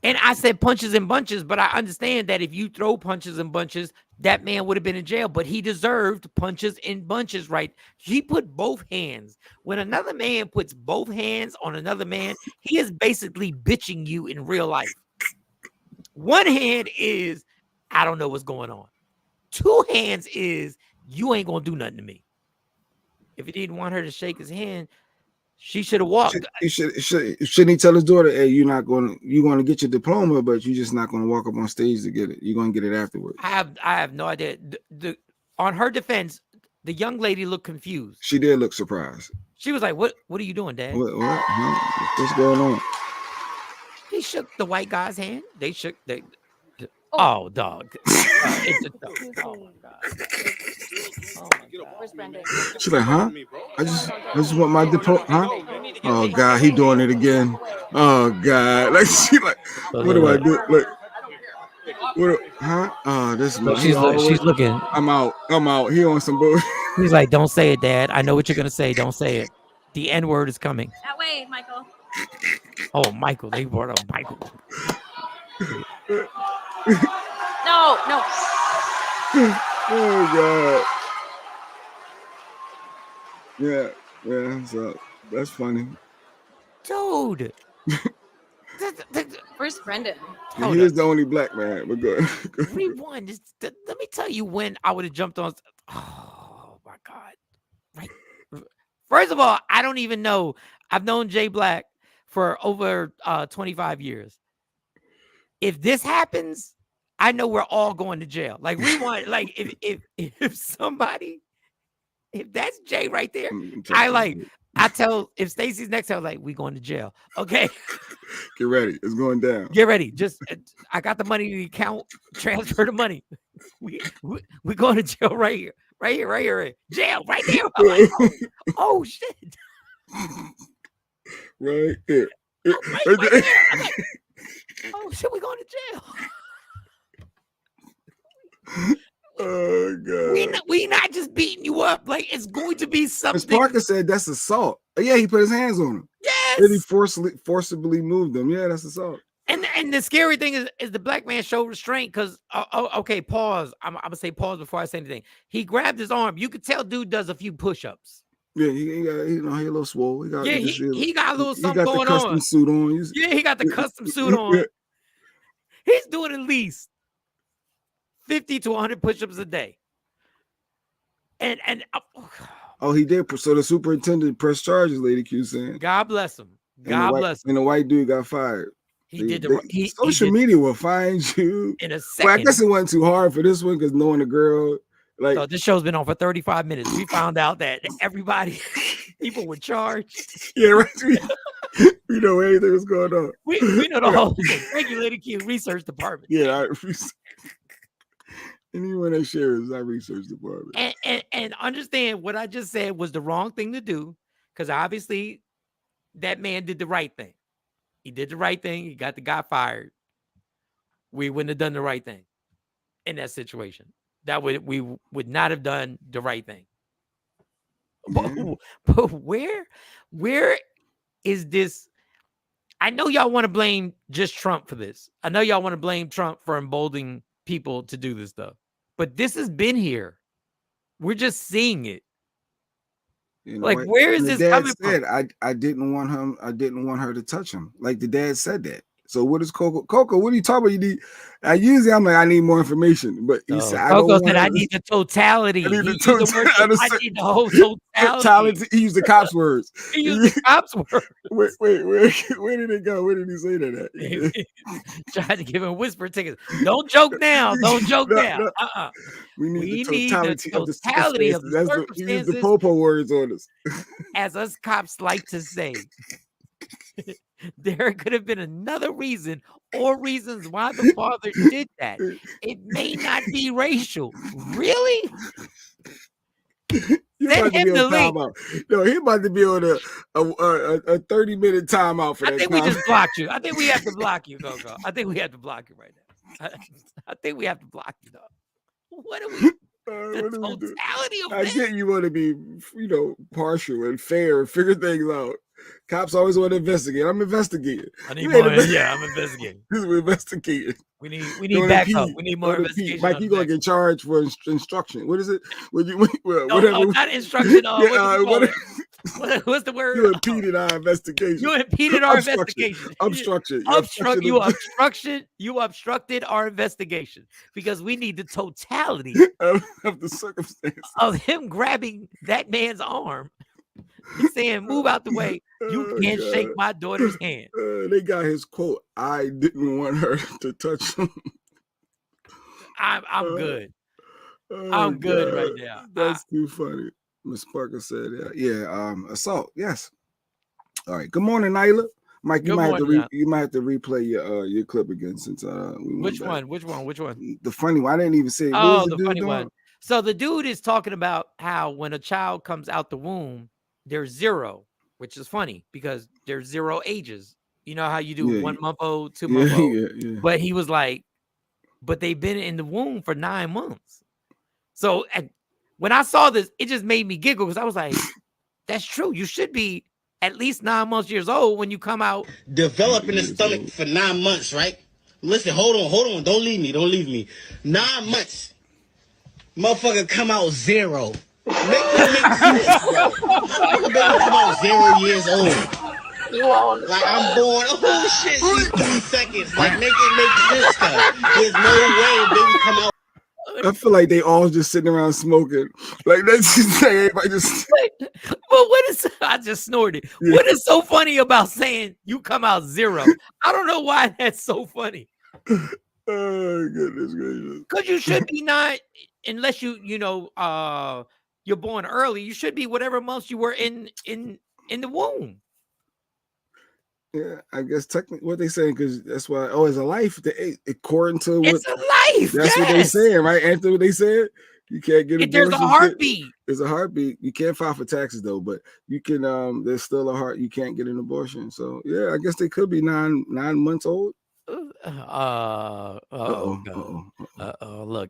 And I said punches and bunches, but I understand that if you throw punches and bunches, that man would have been in jail. But he deserved punches and bunches, right? He put both hands. When another man puts both hands on another man, he is basically bitching you in real life. One hand is, I don't know what's going on. Two hands is, you ain't gonna do nothing to me. If he didn't want her to shake his hand, she should have walked. Shouldn't he tell his daughter, hey, you're going to get your diploma, but you're just not going to walk up on stage to get it. You're going to get it afterwards. I have no idea. On her defense, the young lady looked confused. She did look surprised. She was like, what are you doing, Dad? What? Huh? What's going on? He shook the white guy's hand. They shook oh, dog. It's a dog. Oh my God. Oh my God. Where's Brendan? She's like, huh? I just want my diploma, huh? Oh God, he doing it again. Oh God, like she like, what do I do? Like, what? Huh? Oh, this man. She's looking. I'm out. He on some bullshit. He's like, don't say it, Dad. I know what you're gonna say. Don't say it. The N word is coming. That way, Michael. Oh, Michael. They brought up Michael. No. Oh God. Yeah. So that's funny. Dude. Where's Brendan? He is the only black man. But good. Rewind. Let me tell you when I would have jumped on. Oh my God. Right. First of all, I don't even know. I've known Jay Black for over 25 years. If this happens, I know we're all going to jail. Like rewind. Like if somebody, if that's Jay right there, I tell if Stacy's next, I was like, we going to jail. Okay. Get ready. It's going down. Get ready. Just I got the money in the account. Transfer the money. We going to jail right here. Right here. Jail right there. I'm like, oh shit. Right there. Right there. I'm like, oh shit, we going to jail. Oh God. We not just beating you up. Like it's going to be something. As Parker said, that's assault. Yeah, he put his hands on him. Yes. And he forcibly moved them. Yeah, that's assault. And the scary thing is the black man showed restraint because okay, pause. I'm gonna say pause before I say anything. He grabbed his arm. You could tell dude does a few push-ups. Yeah, he got he a little swole. He got a little something going on. He got the custom suit on. He got the custom suit on. Yeah. He's doing at least 50 to 100 push-ups a day. And he did. So the superintendent pressed charges, Lady Q saying. God bless him. Bless him. And the white dude got fired. Social media will find you in a second. Well, I guess it wasn't too hard for this one because knowing the girl. Like, so this show's been on for 35 minutes. We found out that people were charged. Yeah, right. We know anything was going on. We know the whole regulated Q research department. Yeah, anyone that shares our research department. And understand what I just said was the wrong thing to do because obviously that man did the right thing. He did the right thing. He got the guy fired. We wouldn't have done the right thing in that situation. We would not have done the right thing. Mm-hmm. But where is this? I know y'all want to blame just Trump for this. I know y'all want to blame Trump for emboldening people to do this stuff. But this has been here. We're just seeing it. You know, like, where is this coming from? I didn't want him. I didn't want her to touch him. Like the dad said that. So what is Coco? Coco, what are you talking about? You need. I'm like, I need more information. But he said, Coco said, I need the totality. I need the whole totality. He used the cops' words. He used the cops' words. Wait, where did it go? Where did he say that at? Tried to give him whisper tickets. Don't joke now. Don't joke now. We need the totality of the circumstances. He used the popo words on us. As us cops like to say. There could have been another reason or reasons why the father did that. It may not be racial. Really? Send him the link. No, he about to be on a 30-minute timeout for that. I think we just blocked you. I think we have to block you, Coco. I think we have to block you right now. I think we have to block you, though. What are we? What do we do? totality of I this. get you want to be, partial and fair and figure things out. Cops always want to investigate. I'm investigating. I need You ain't more. invest- Yeah, I'm investigating. We're investigating. We need Don't backup. impede. We need more Don't impede. investigation. Mike, on you the gonna backup. get charged for instruction. What is it? No, Whatever. not instruction. What do you call what- it? What's the word? You impeded our investigation. You impeded our Obstruction. investigation. Obstruction. You obstructed our investigation because we need the totality of the circumstance. of him grabbing that man's arm and saying, "Move out the way. You can't shake my daughter's hand." They got his quote. I didn't want her to touch him. I'm good. Oh, I'm good God. right now. That's too funny. Miss Parker said that. Yeah, assault. Yes. All right. Good morning, Nyla. Mike, you Good might have to morning, you might have to replay your clip again since we went Which back. one? Which one? The funny one. I didn't even say. What Oh, was the dude funny doing? one. So the dude is talking about how when a child comes out the womb, they're 0, which is funny because there's 0 ages. You know how you do 1 month old, 2 month old. Yeah. But he was like, but they've been in the womb for 9 months. So when I saw this, it just made me giggle because I was like, that's true. You should be at least 9 months years old when you come out. Developing the stomach for 9 months, right? Listen, hold on. Don't leave me. 9 months. Motherfucker come out 0. Make sense, bro. Baby come out 0 years old. Like I'm born. Oh shit, she's 3 seconds. Like make it make sense, though. There's no way baby come out. I feel like they all just sitting around smoking. Like that's just like everybody just. But what is? I just snorted. Yeah. What is so funny about saying you come out 0? I don't know why that's so funny. Oh goodness gracious! Because you should be not, unless you're born early. You should be whatever months you were in the womb. Yeah, I guess technically what they saying because that's why. Oh, it's a life. According to what It's a life. that's what they saying, right? After what they said, you can't get There's a heartbeat. There's a heartbeat. You can't file for taxes though, but you can. There's still a heart. You can't get an abortion. So yeah, I guess they could be 9 months old. Look,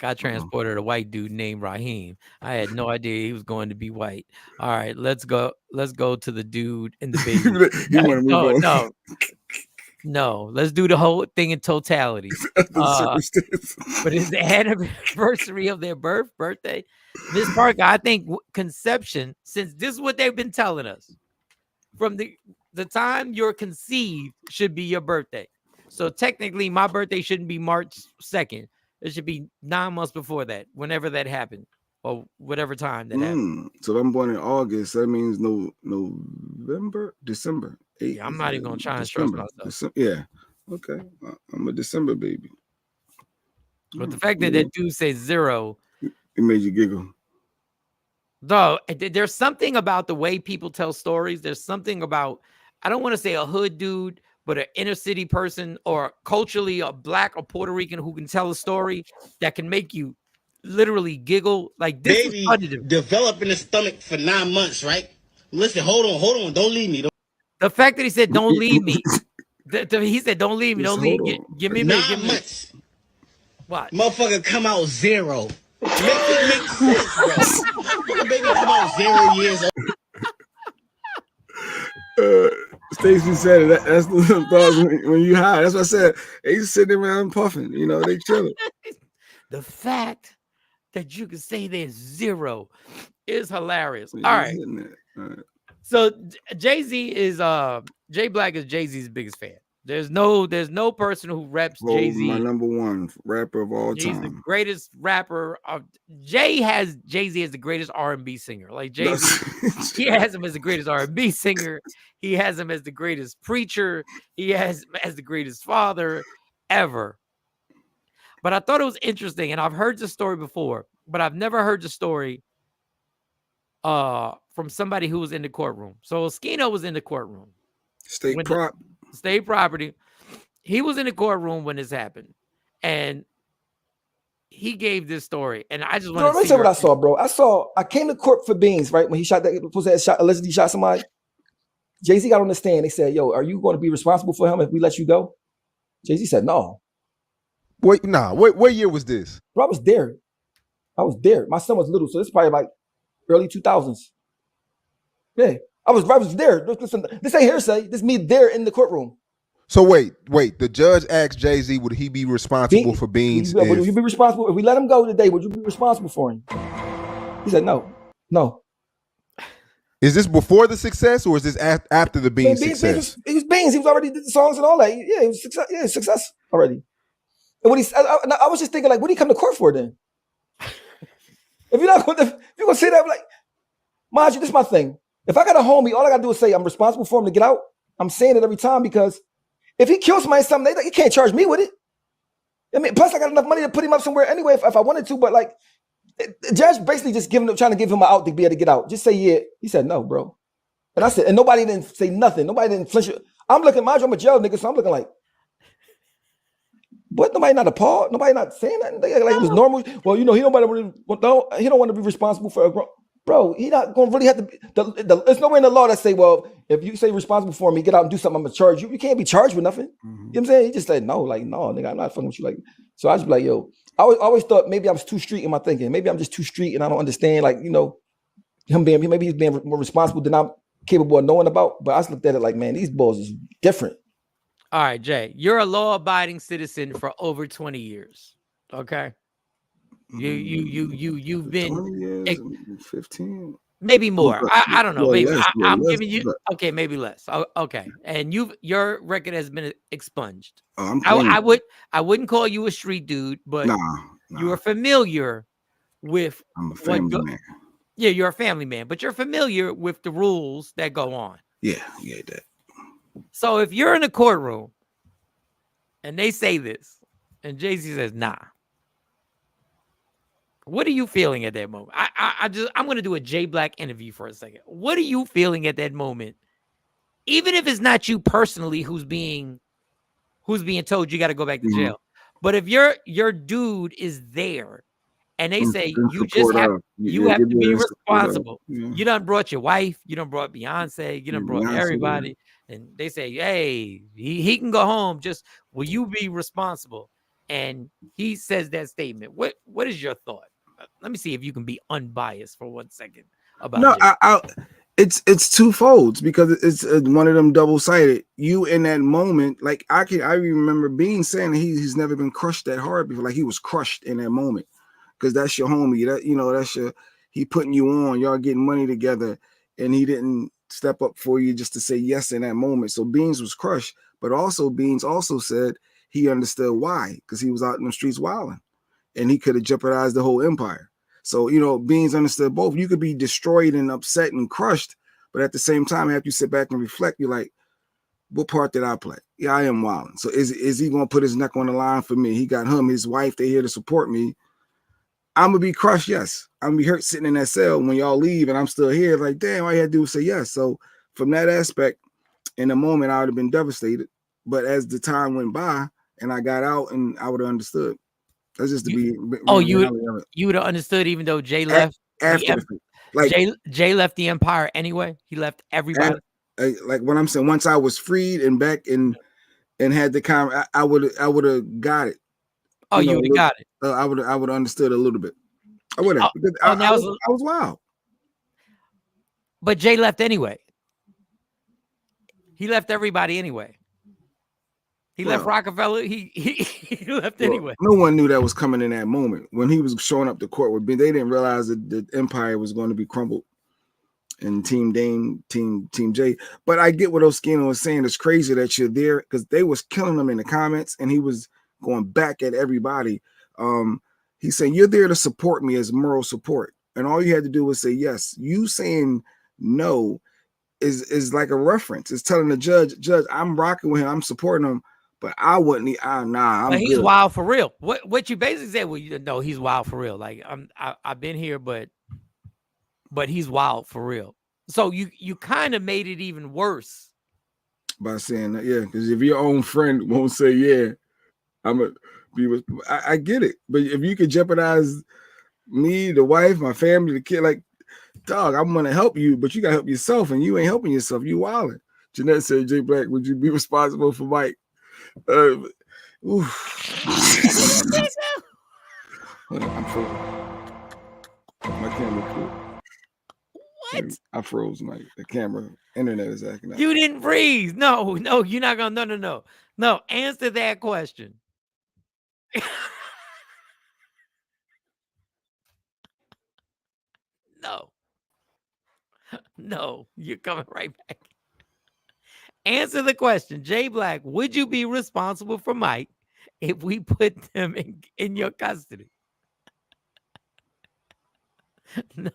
I transported a white dude named Raheem. I had no idea he was going to be white. All right, let's go to the dude and the baby. You want to move on? No, let's do the whole thing in totality. But it's the anniversary of their birthday. Miss Parker, I think conception, since this is what they've been telling us, from the time you're conceived should be your birthday. So technically, my birthday shouldn't be March 2nd. It should be 9 months before that, whenever that happened, or whatever time that happened. So if I'm born in August, that means November, December. Yeah, I'm not even gonna try and stress myself. Yeah. Okay. I'm a December baby. But the fact that dude says 0, it made you giggle. Though there's something about the way people tell stories. There's something about, I don't want to say a hood dude, but an inner city person or culturally a Black or Puerto Rican who can tell a story that can make you literally giggle. Like this baby is funny. Developing the stomach for 9 months, right? Listen, hold on. Don't leave me. The fact that he said, "Don't leave me," he said, "Don't leave me. Don't leave me. Give me 9 months. What? Motherfucker come out 0. Make it make sense, bro. Baby come out 0 years old. Stacey said it. That's the thoughts when you high. That's what I said. They just sitting around puffing. They chilling. The fact that you can say there's 0 is hilarious. Yeah, All right. So Jay-Z is Jay Black is Jay-Z's biggest fan. There's no person who reps Jay-Z. My number 1 rapper of all time. He's the greatest rapper. Jay-Z has the greatest R&B singer. Like Jay-Z, he has him as the greatest R&B singer. He has him as the greatest preacher. He has him as the greatest father ever. But I thought it was interesting, and I've heard the story before, but I've never heard the story from somebody who was in the courtroom. So Oskino was in the courtroom. State property. He was in the courtroom when this happened, and he gave this story. And I just want to tell you what I saw, bro. I came to court for Beans, right? When he shot that allegedly shot somebody. Jay-Z got on the stand. They said, "Yo, are you going to be responsible for him if we let you go?" Jay-Z said, "No." What year was this? Bro, I was there. I was there. My son was little, so this is probably like early 2000s. Yeah, I was there. Listen, this ain't hearsay. This is me there in the courtroom. So wait. The judge asked Jay-Z, would he be responsible for Beans? Would you be responsible if we let him go today? Would you be responsible for him? He said no. Is this before the success or is this after the Beans success? He was Beans. He was already did the songs and all that. Yeah, it was success. Yeah, success already. And when I was just thinking, like, what do you come to court for then? If you're gonna say that, like, mind you, this is my thing. If I got a homie, all I gotta do is say I'm responsible for him to get out. I'm saying it every time because if he kills somebody, something, he can't charge me with it. I mean, plus I got enough money to put him up somewhere anyway if I wanted to. But like, the judge basically just trying to give him an out to be able to get out. Just say yeah. He said no, bro. And I said, and nobody didn't say nothing. Nobody didn't flinch. I'm looking, mind you, I'm a jail nigga, so I'm looking like, what? Nobody not appalled. Nobody not saying nothing. Like it was normal. Well, he don't want to be responsible for a bro. He not gonna really have to. There's nowhere in the law that say, well, if you say responsible for me, get out and do something, I'm gonna charge you. You can't be charged with nothing. You know what I'm saying? He just said no, like no, nigga, I'm not fucking with you. Like, so I just be like, yo, I always thought maybe I was too street in my thinking. Maybe I'm just too street and I don't understand. Like, maybe he's being more responsible than I'm capable of knowing about. But I just looked at it like, man, these balls is different. All right, Jay, you're a law-abiding citizen for over 20 years. Okay, you've been 20 years, 15, maybe more. I don't know. Maybe I'm giving you maybe less. Okay, and your record has been expunged. I wouldn't call you a street dude, but you are familiar with. I'm a family man. Yeah, you're a family man, but you're familiar with the rules that go on. Yeah, that. So if you're in a courtroom and they say this and Jay-Z says, nah, what are you feeling at that moment? I'm going to do a Jay Black interview for a second. What are you feeling at that moment? Even if it's not you personally who's being told you got to go back to jail. But if your dude is there and they say you have to be responsible. You done brought your wife, you done brought Beyonce, you done brought everybody. And they say, hey, he can go home. Just will you be responsible? And he says that statement. What is your thought? Let me see if you can be unbiased for 1 second about it's twofold because it's one of them double-sided. You in that moment, like I remember Bean saying that he's never been crushed that hard before. Like he was crushed in that moment because that's your homie. That he putting you on. Y'all getting money together, and he didn't step up for you just to say yes in that moment. So Beans was crushed, but also Beans also said he understood why, because he was out in the streets wilding and he could have jeopardized the whole empire. So, Beans understood both. You could be destroyed and upset and crushed, but at the same time, after you sit back and reflect, you're like, what part did I play? Yeah, I am wilding. So is he going to put his neck on the line for me? He got his wife, they here to support me. I'm going to be crushed, yes. I'm going to be hurt sitting in that cell when y'all leave and I'm still here. Like, damn, all you had to do was say yes. So from that aspect, in the moment, I would have been devastated. But as the time went by and I got out, and I would have understood. That's just to be. You would have understood even though Jay left. Jay left the empire anyway. He left everybody. Like what I'm saying, once I was freed and back and had the camera, I would have got it. Oh, you would have got it. I would have understood a little bit. I would have. I was wild. But Jay left anyway. He left everybody anyway. He left Rockefeller. He left anyway. No one knew that was coming in that moment when he was showing up to court with Ben. They didn't realize that the empire was going to be crumbled. And Team Dame, Team J. But I get what Oskino was saying. It's crazy that you're there because they was killing him in the comments, and he was going back at everybody. He's saying you're there to support me as moral support, and all you had to do was say yes. You saying no is like a reference. It's telling the judge, I'm rocking with him, I'm supporting him, but I wouldn't. But he's wild for real. What you basically said? Well, no, he's wild for real. Like I've been here, but he's wild for real. So you kind of made it even worse by saying that, yeah. Because if your own friend won't say yeah, I'm a be. I get it, but if you could jeopardize me, the wife, my family, the kid, like. Dog, I'm gonna help you, but you gotta help yourself, and you ain't helping yourself. You wilding. Jeanette said, "Jay Black, would you be responsible for Mike?" I'm camera flew. What? I froze, Mike. The camera, internet is acting up. You didn't freeze. No, you're not gonna. No. Answer that question. No, you're coming right back. Answer the question, Jay Black. Would you be responsible for Mike if we put them in your custody? No.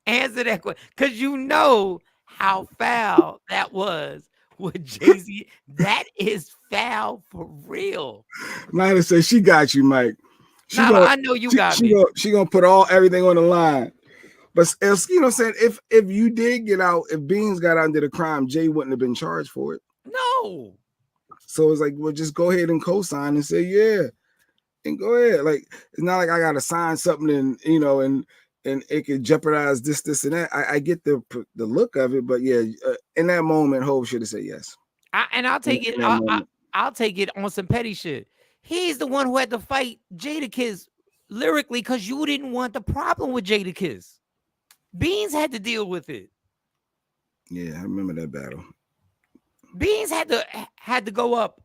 Answer that question, because you know how foul that was with Jay-Z. That is foul for real. Nyla says she got you, Mike. I know you got me. She gonna put everything on the line. But if, you know, saying if you did get out, if Beans got out and did a crime, Jay wouldn't have been charged for it. No. So it's like, well, just go ahead and co-sign and say yeah, and go ahead. Like it's not like I gotta sign something and you know and it could jeopardize this and that. I get the look of it, but yeah, in that moment, Hov should have said yes. I'll take it. I'll take it on some petty shit. He's the one who had to fight Jadakiss lyrically because you didn't want the problem with Jadakiss. Beans had to deal with it. Yeah, I remember that battle. Beans had to go up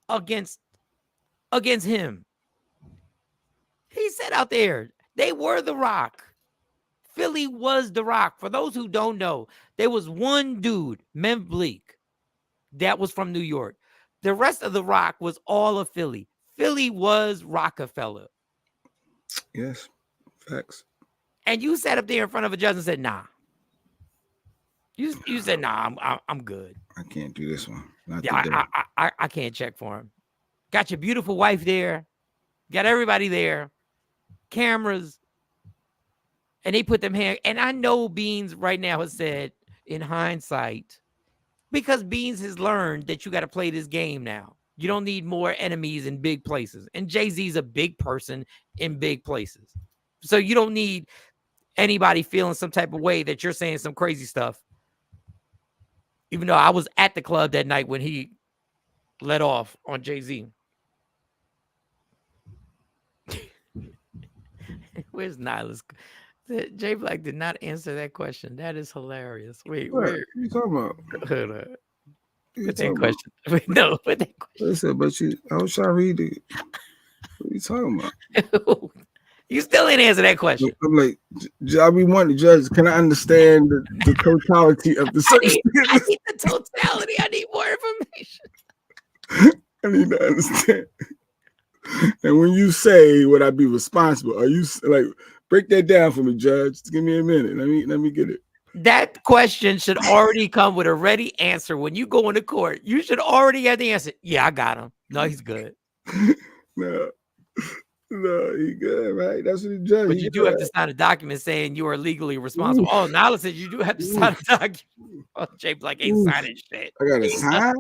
against him. He said out there, they were the Rock. Philly was the Rock. For those who don't know, there was one dude, Mem Bleak, that was from New York. The rest of the Rock was all of Philly. Philly was Rockefeller. Yes, facts. And you sat up there in front of a judge and said, "Nah." You said, "Nah, I'm good. I can't do this one." I can't check for him. Got your beautiful wife there. Got everybody there. Cameras. And they put them here. And I know Beans right now has said, in hindsight, because Beans has learned that you got to play this game now. You don't need more enemies in big places. And Jay-Z's a big person in big places. So you don't need anybody feeling some type of way that you're saying some crazy stuff. Even though I was at the club that night when he let off on Jay-Z. Where's Nyla's? Jay Black did not answer that question. That is hilarious. Wait, what are you talking about? Hold on. Put that question. Wait, no, put that question. Listen, but I was trying to read it. What are you talking about? You still ain't answer that question. I'm like, I be wanting to judge. Can I understand the totality of the circumstances? I need the totality. I need more information. I need to understand. And when you say, would I be responsible? Are you like, break that down for me, Judge? Just give me a minute. Let me get it. That question should already come with a ready answer. When you go into court, you should already have the answer. Yeah, I got him. No, he's good. No, he good, right? That's what the judge. But you do have to sign a document saying you are legally responsible. Oh, Nyla says you do have to sign a document. Oh, Jay Black ain't signing shit. I gotta sign.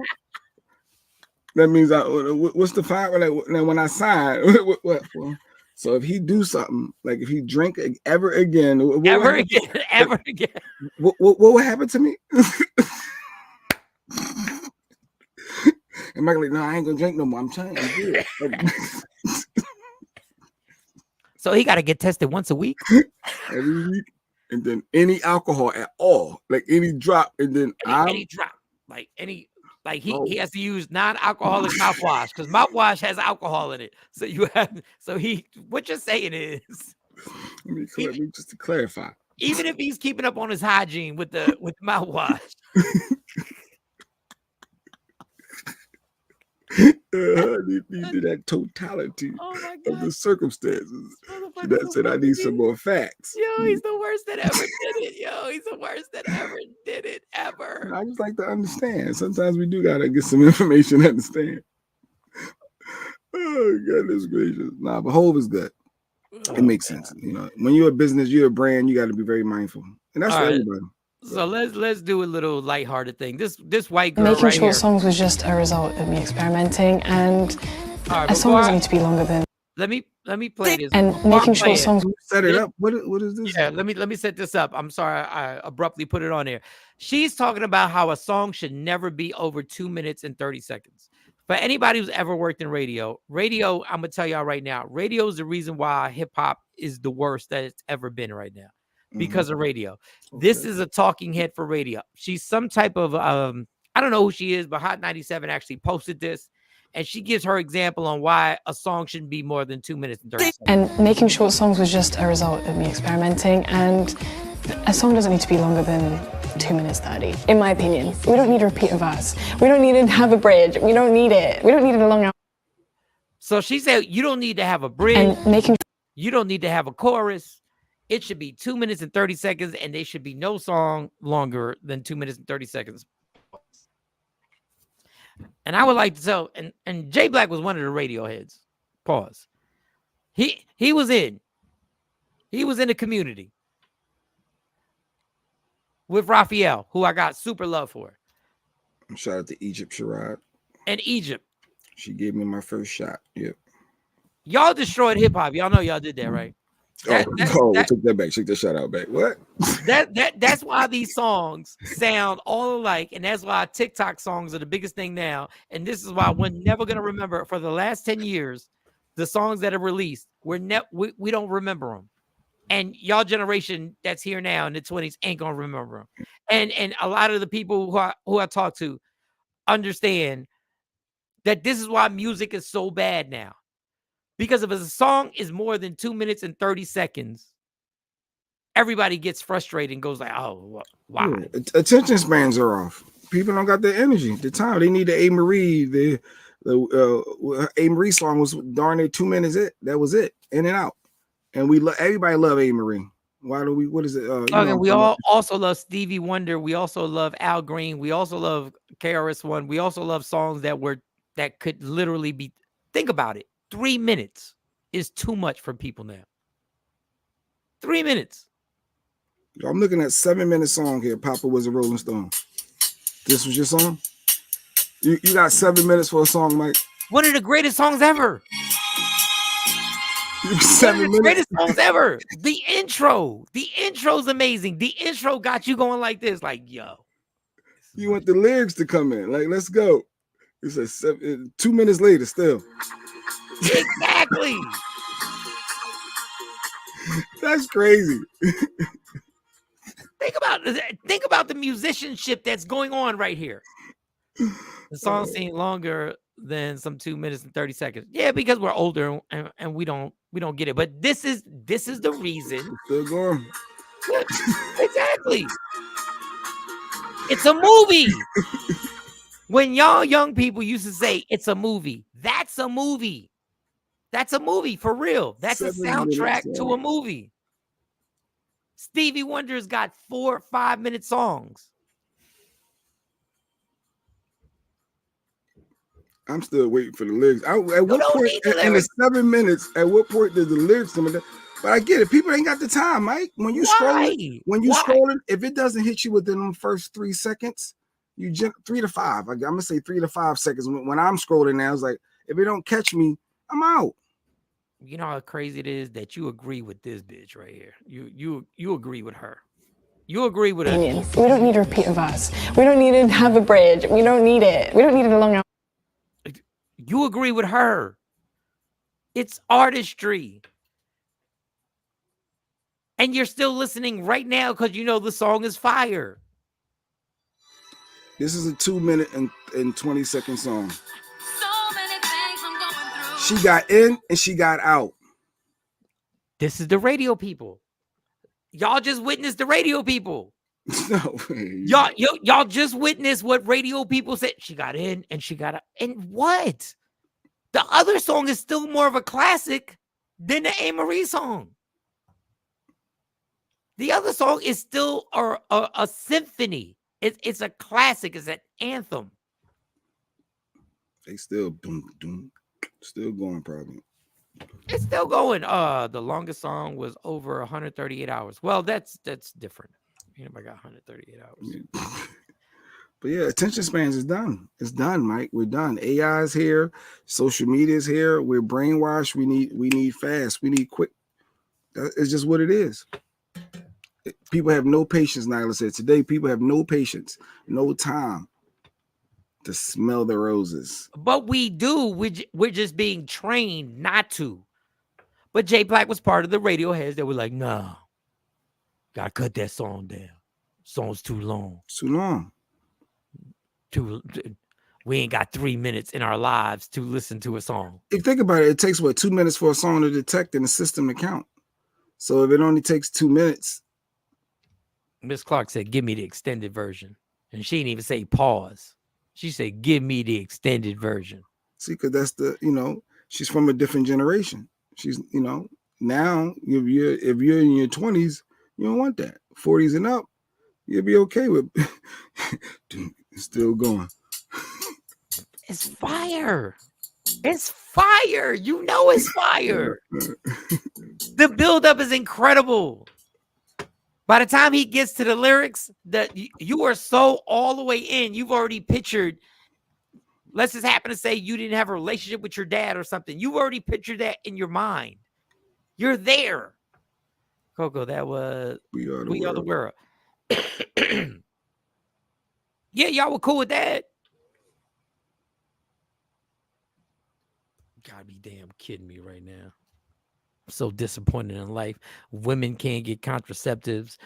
That means what's the fine? Like when I sign, what? So if he do something, like if he drink ever again, ever again, what would happen to me? And Michael, like, no, I ain't gonna drink no more. I'm trying to do it. So he got to get tested once a week, every week, and then any alcohol at all, like any drop, and then any drop, like any. Like he has to use non-alcoholic mouthwash because mouthwash has alcohol in it. So what you're saying is, let me just to clarify. Even if he's keeping up on his hygiene with mouthwash. Need that totality of the circumstances. That said, I need some more facts. Yo, he's the worst that ever did it. Yo, he's the worst that ever did it, ever. I just like to understand. Sometimes we do gotta get some information to understand. Oh, goodness gracious. Nah, but Hov is good. It makes sense. You know, when you're a business, you're a brand, you got to be very mindful. And that's for everybody. So let's do a little lighthearted thing. This white girl Making right short here. songs was just a result of me experimenting, and a song doesn't need to be longer than. Let me play this. And making short songs. Set it up. What is this? Yeah, let me set this up. I'm sorry, I abruptly put it on there. She's talking about how a song should never be over 2 minutes and 30 seconds. For anybody who's ever worked in radio, I'm gonna tell y'all right now, radio is the reason why hip hop is the worst that it's ever been right now because of radio. This is a talking head for radio. She's some type of I don't know who she is, but Hot 97 actually posted this, and she gives her example on why a song shouldn't be more than 2 minutes and 30 seconds. And making short songs was just a result of me experimenting, and a song doesn't need to be longer than 2 minutes 30, in my opinion. We don't need to repeat a verse. We don't need to have a bridge. We don't need it. We don't need it a long hour. So she said, you don't need to have a bridge. And you don't need to have a chorus. It should be 2 minutes and 30 seconds, and there should be no song longer than 2 minutes and 30 seconds. And I would like to tell, and Jay Black was one of the radio heads. Pause. He was in the community with Raphael, who I got super love for. Shout out to Egypt Sherrod. And Egypt. She gave me my first shot. Yep. Y'all destroyed hip hop. Y'all know y'all did that, right? Take that back. Take that shout out back. What? That's why these songs sound all alike, and that's why TikTok songs are the biggest thing now. And this is why we're never gonna remember for the last 10 years the songs that are released. We don't remember them, and y'all generation that's here now in the 20s ain't gonna remember them. And a lot of the people who I talk to understand that this is why music is so bad now. Because if a song is more than 2 minutes and 30 seconds, everybody gets frustrated and goes like, oh, why? Yeah. Attention spans are off. People don't got the energy, the time. They need the A. Marie. The A. Marie song was darn near 2 minutes. That was it. In and out. And everybody love A. Marie. Why do we? What is it? We all also love Stevie Wonder. We also love Al Green. We also love KRS-One. We also love songs that could literally be. Think about it. 3 minutes is too much for people now. 3 minutes. I'm looking at 7-minute song here. Papa Was a Rolling Stone. This was your song? You got 7 minutes for a song, Mike? One of the greatest songs ever. 7 minutes? Greatest songs ever. The intro's amazing. The intro got you going like this, like, yo. You want the lyrics to come in. Like, let's go. It says 2 minutes later still. Exactly. That's crazy. Think about the musicianship that's going on right here. The song seemed longer than some 2 minutes and 30 seconds. Yeah, because we're older and we don't get it. But this is the reason. Still going. Exactly. It's a movie. When y'all young people used to say it's a movie, that's a movie. That's a movie for real. That's a soundtrack to a movie. Stevie Wonder's got 4 or 5 minute songs. I'm still waiting for the lyrics. At what point in the 7 minutes? At what point does the lyrics come in? But I get it. People ain't got the time, Mike. When you scrolling, if it doesn't hit you within the first 3 seconds, you jump 3 to 5. I'm gonna say 3 to 5 seconds. When I'm scrolling now, it's like if it don't catch me, I'm out. You know how crazy it is that you agree with this bitch right here. You agree with her. You agree with her. We don't need to repeat a verse. We don't need to have a bridge. We don't need it. We don't need it a long hour. You agree with her. It's artistry. And you're still listening right now because you know the song is fire. This is a 2 minute and 20-second song. She got in and she got out. This is the radio people. Y'all just witnessed the radio people. No, y'all just witnessed what radio people said. She got in and she got out. And what? The other song is still more of a classic than the A. Marie song. The other song is still a symphony. It's a classic. It's an anthem. They still boom, boom. Still going, probably. It's still going. The longest song was over 138 hours. Well, that's different. Anybody got 138 hours? But yeah, attention spans is done. It's done, Mike. We're done. AI is here. Social media is here. We're brainwashed. We need fast. We need quick. It's just what it is. People have no patience. Nyla said today. People have no patience, no time. to smell the roses. But we do. We're just being trained not to. But Jay Black was part of the Radioheads that were like, nah, gotta cut that song down. Song's too long. It's too long. We ain't got 3 minutes in our lives to listen to a song. If you think about it, it takes 2 minutes for a song to detect and the system to count. So if it only takes 2 minutes. Miss Clark said, give me the extended version. And she didn't even say pause. She said, give me the extended version. See, because that's she's from a different generation. She's, now if you're in your 20s, you don't want that. 40s and up, you'll be okay with it's still going. It's fire. It's fire. You know it's fire. The buildup is incredible. By the time he gets to the lyrics, that you are so all the way in, you've already pictured. Let's just happen to say you didn't have a relationship with your dad or something. You've already pictured that in your mind. You're there. Coco, that was We Are the World. Yeah, y'all were cool with that. Gotta be damn kidding me right now. I'm so disappointed in life. Women can't get contraceptives.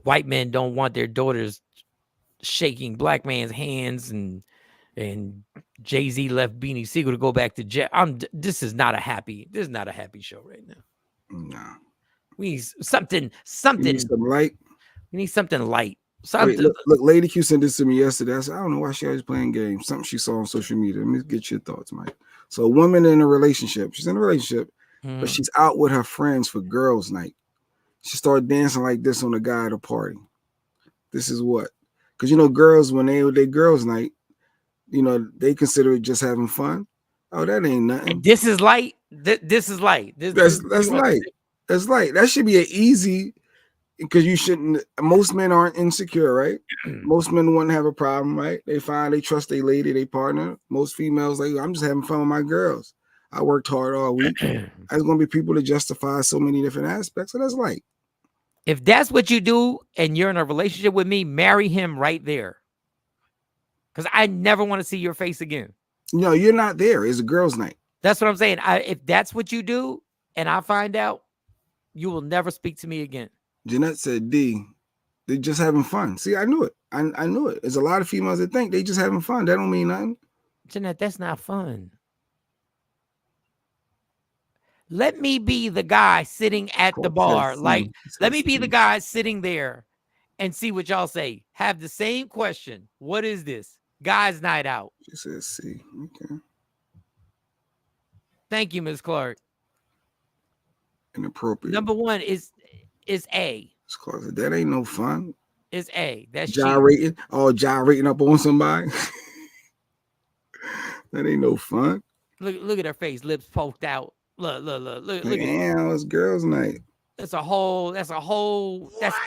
White men don't want their daughters shaking black man's hands, and Jay-Z left Beanie Siegel to go back to jail. This is not a happy show right now. No. We need something. We need some light. We need something light. Wait, look, Lady Q sent this to me yesterday. I said, I don't know why she always playing games. Something she saw on social media. Let me get your thoughts, Mike. So a woman in a relationship. She's in a relationship, but she's out with her friends for girls' night. She started dancing like this on a guy at a party. This is what? Because, girls, when they girls' night, they consider it just having fun. Oh, that ain't nothing. This is light. This is light. That's light. That's light. That should be an easy, because you shouldn't. Most men aren't insecure, right? Most men wouldn't have a problem, right? They trust their lady, their partner. Most females like, I'm just having fun with my girls. I worked hard all week. There's gonna be people to justify so many different aspects. So that's light. If that's what you do and you're in a relationship with me, marry him right there. Because I never want to see your face again. No, you're not there. It's a girls' night. That's what I'm saying. If that's what you do and I find out, you will never speak to me again. Jeanette said, D, they're just having fun. See, I knew it. I knew it. There's a lot of females that think they just having fun. That don't mean nothing. Jeanette, that's not fun. Let me be the guy sitting at the bar. Let me be the guy sitting there and see what y'all say. Have the same question. What is this? Guys' night out. She says C. Okay. Thank you, Ms. Clark. Inappropriate. Number one is A. Ms. Clark said, that ain't no fun. It's A. That's gyrating. Gyrating up on somebody. That ain't no fun. Look at her face, lips poked out. Look at it's girls' night. That's a whole. That's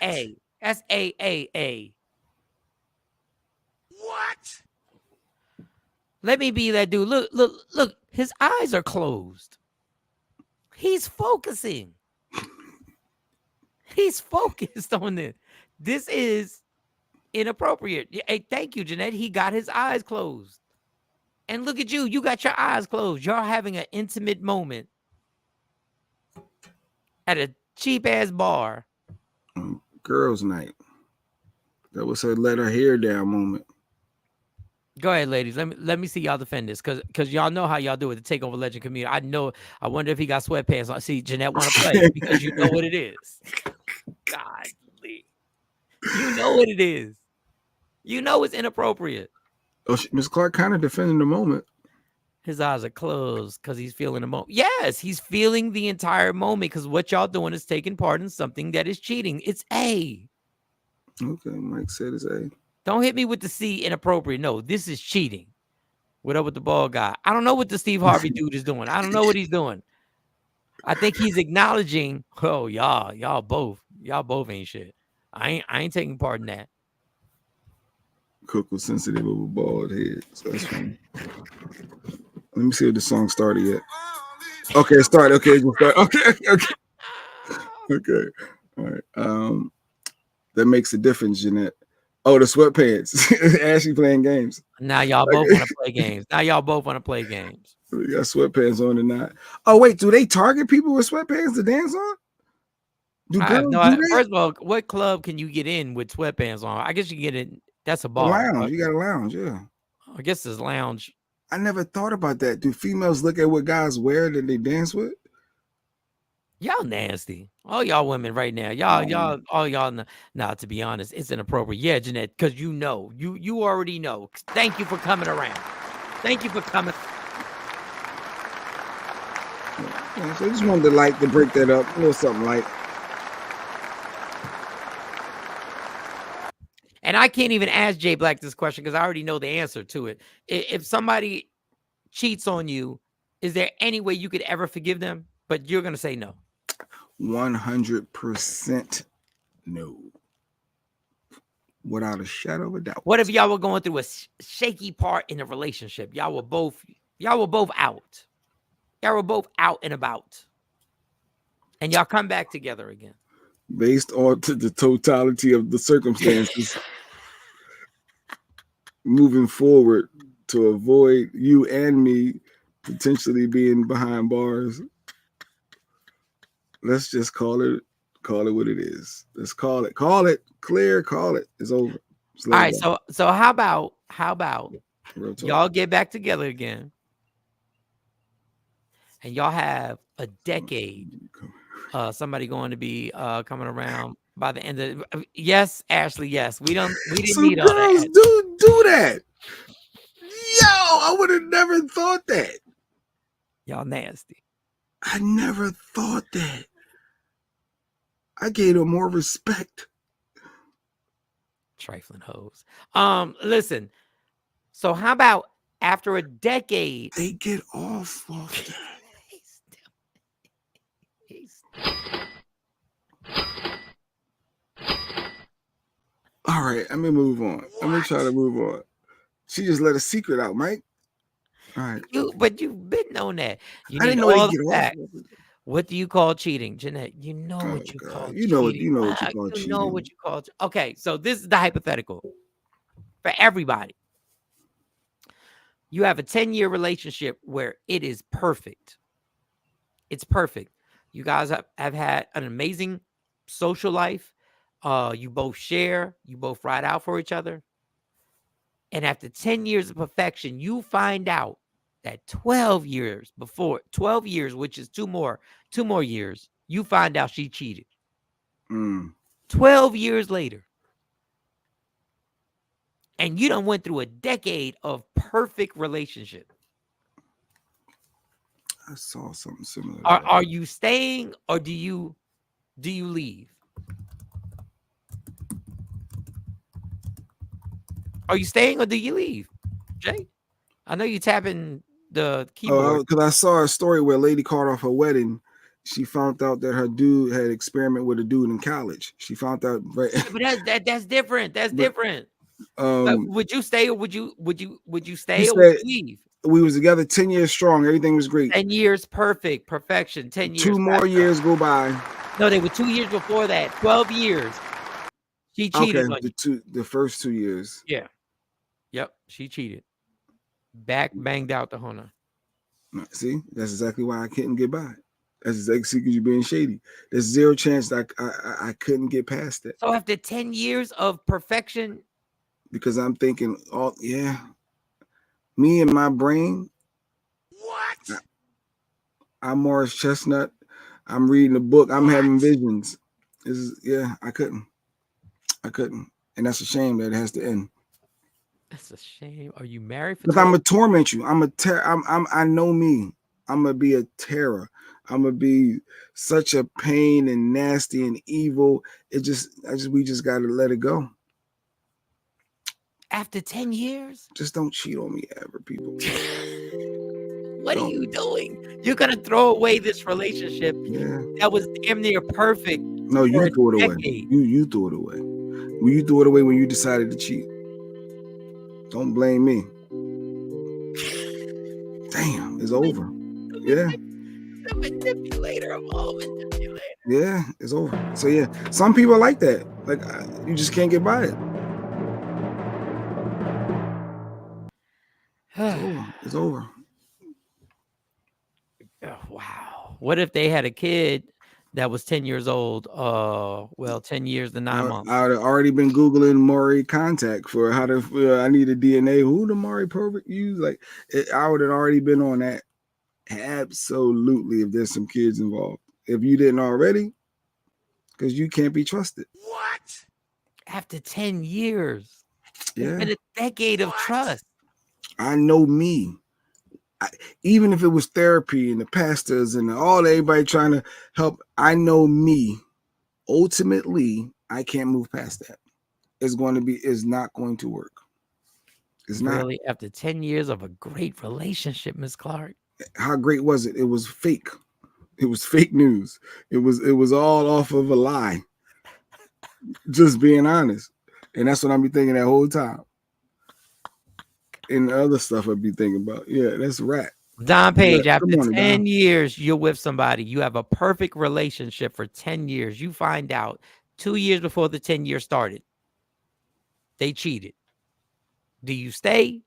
A. That's A. What? Let me be that dude. Look. His eyes are closed. He's focusing. He's focused on this. This is inappropriate. Hey, thank you, Jeanette. He got his eyes closed. And look at you. You got your eyes closed. You're having an intimate moment at a cheap-ass bar. Girls' night. That was her let her hair down moment. Go ahead, ladies. Let me see y'all defend this, because y'all know how y'all do it. The Takeover Legend community. I know. I wonder if he got sweatpants on. See, Jeanette want to play because you know what it is. Godly. You know what it is. You know it's inappropriate. Oh, Ms. Clark kind of defending the moment. His eyes are closed because he's feeling the moment. Yes, he's feeling the entire moment, because what y'all doing is taking part in something that is cheating. It's A. Okay, Mike said it's A. Don't hit me with the C, inappropriate. No, this is cheating. What up with the ball guy? I don't know what the Steve Harvey dude is doing. I don't know what he's doing. I think he's acknowledging, oh, y'all both ain't shit. I ain't taking part in that. Cook was sensitive of a bald head, so that's fine. Let me see if the song started yet. Okay, it started. Okay, it just started. Okay. All right. That makes a difference, Jeanette. Oh, the sweatpants. Ashley playing games. Now y'all both want to play games. Now y'all both want to play games. We got sweatpants on tonight. Oh wait, do they target people with sweatpants to dance on? Do girls do that? First of all, what club can you get in with sweatpants on? I guess you get in. That's a bar. Lounge. You got a lounge, yeah. I guess it's lounge. I never thought about that. Do females look at what guys wear that they dance with? Y'all nasty. All y'all women right now. All y'all. Nah, to be honest, it's inappropriate. Yeah, Jeanette, because you know. You already know. Thank you for coming around. Thank you for coming. Yeah, so I just wanted to break that up. A little something like. And I can't even ask Jay Black this question because I already know the answer to it. If somebody cheats on you, is there any way you could ever forgive them? But you're going to say no. 100% no. Without a shadow of a doubt. What if y'all were going through a shaky part in a relationship? Y'all were both out. Y'all were both out and about. And y'all come back together again. Based on the totality of the circumstances. Moving forward to avoid you and me potentially being behind bars. Let's just call it what it is. Let's call it clear. Call it. It's over. All right. So how about y'all get back together again, and y'all have a decade. Somebody going to be coming around by the end of yes, Ashley. Yes, we didn't need all girls that. do that. Yo, I would have never thought that. Y'all nasty. I never thought that. I gave them more respect. Trifling hoes. Listen. So how about after a decade? They get off that. All right, let me move on. Let me try to move on. She just let a secret out, Mike. All right. But you've been on that. You I need didn't know all they the get facts. off. What do you call cheating, Jeanette? You know what you call cheating. You know what you call cheating. You know what you call. Okay, so this is the hypothetical for everybody. You have a 10-year relationship where it is perfect. It's perfect. You guys have had an amazing social life. You both share. You both ride out for each other. And after 10 years of perfection, you find out that 12 years, which is two more years, you find out she cheated. 12 years later. And you done went through a decade of perfect relationship. I saw something similar. Are you staying or do you leave? Are you staying or do you leave, Jay? I know you tapping the keyboard. Because I saw a story where a lady called off her wedding. She found out that her dude had experimented with a dude in college. She found out, right? Yeah, but that's different. That's different. Would you stay or would you stay or would you leave? We was together 10 years strong. Everything was great. 10 years, perfection. 10 years. 2 more years go by. No, they were 2 years before that. 12 years. She cheated on you. The first 2 years. Yeah. Yep. She cheated. Banged out the Hona. See, that's exactly why I couldn't get by. That's exactly because you're being shady. There's zero chance that I couldn't get past that. So after 10 years of perfection, because I'm thinking, me and my brain. What? I'm Morris Chestnut. I'm reading a book. I'm having visions. I couldn't. And that's a shame that it has to end. That's a shame. Are you married? Because I'm gonna torment you. I know me. I'm gonna be a terror. I'm gonna be such a pain and nasty and evil. We just gotta let it go. After 10 years? Just don't cheat on me ever, people. What are you doing? You're gonna throw away this relationship that was damn near perfect. No, you threw it away. You threw it away. You threw it away when you decided to cheat. Don't blame me. Damn, it's over. Yeah. The manipulator of all manipulators. Yeah, it's over. So yeah, some people are like that. Like you just can't get by it. It's over. It's over. Oh, wow. What if they had a kid that was 10 years old? Well, 10 years and 9 months. I would have already been Googling Maury contact for how to, I need a DNA. Who the Maury pervert use? Like, I would have already been on that. Absolutely. If there's some kids involved. If you didn't already, because you can't be trusted. What? After 10 years. Yeah. It's been a decade of trust. I know me. Even if it was therapy and the pastors and everybody trying to help, I know me. Ultimately, I can't move past that. It's not going to work. It's really not. After 10 years of a great relationship, Miss Clark. How great was it? It was fake. It was fake news. It was all off of a lie. Just being honest. And that's what I'll be thinking that whole time. And the other stuff I'd be thinking about. Yeah, that's a rat. Don Page, after 10 years, you're with somebody. You have a perfect relationship for 10 years. You find out 2 years before the 10 years started, they cheated. Do you stay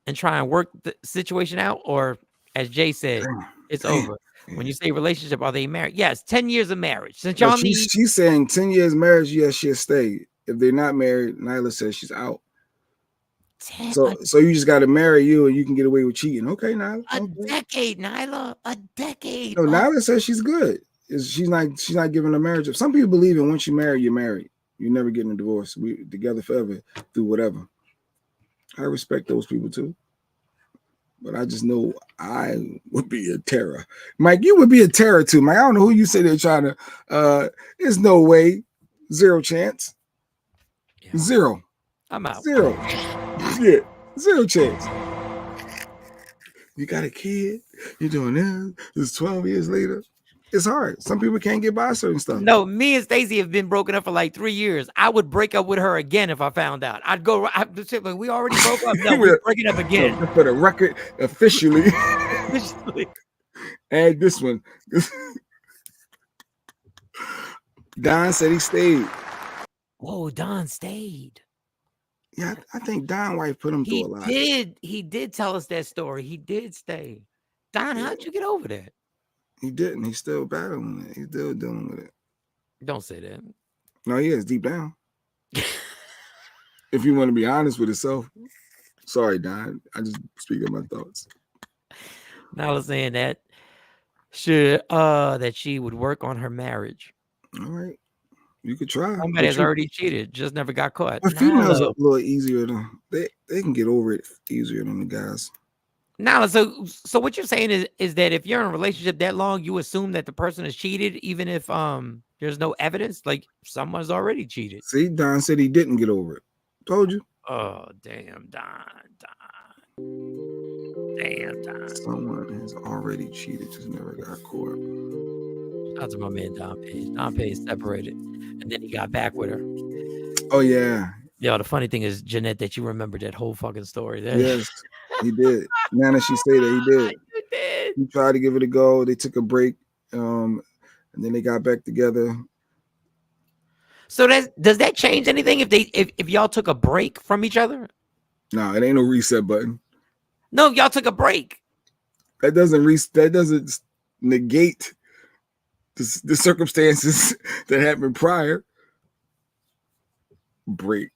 and try and work the situation out? Or, as Jay said, it's over. When you say relationship, are they married? Yes, 10 years of marriage. Since y'all she's saying 10 years marriage, yes, she'll stay. If they're not married, Nyla says she's out. So you just got to marry you and you can get away with cheating. Okay, Nyla. A decade, Nyla. A decade. No, Nyla says she's good. She's not giving a marriage up. Some people believe in once you marry, you're married. You're never getting a divorce. We together forever through whatever. I respect those people too. But I just know I would be a terror. Mike, you would be a terror too, Mike. I don't know who you say they're trying to there's no way. Zero chance. Yeah. Zero. I'm out. Zero. Yeah. Zero chance. You got a kid, you're doing this. It's 12 years later. It's hard. Some people can't get by certain stuff. No, me and Stacey have been broken up for like 3 years. I would break up with her again if I found out. I'd go. We already broke up. No, we're breaking up again. For the record, officially. Add this one. Don said he stayed. Oh, Don stayed. Yeah, I think Don's wife put him through a lot. He did tell us that story. He did stay. Don, how'd you get over that? He didn't. He's still battling it. He's still dealing with it. Don't say that. No, he is deep down. If you want to be honest with yourself. Sorry, Don. I just speak of my thoughts. Now I was saying that that she would work on her marriage. All right. You could try. Somebody has already cheated, just never got caught. But females are a little easier they can get over it easier than the guys. Now, so what you're saying is that if you're in a relationship that long, you assume that the person has cheated, even if there's no evidence, like someone's already cheated. See, Don said he didn't get over it. Told you. Oh, damn, Don. Damn, Don. Someone has already cheated, just never got caught. Shout out to my man Don Page. Don Page separated, and then he got back with her. Oh yeah. Yo, the funny thing is, Jeanette, that you remembered that whole fucking story. Yes. He did. Now that she said that, he did. You did. He tried to give it a go. They took a break, and then they got back together. So does that change anything if y'all took a break from each other? No, it ain't no reset button. No, y'all took a break. That doesn't negate the circumstances that happened prior. Break.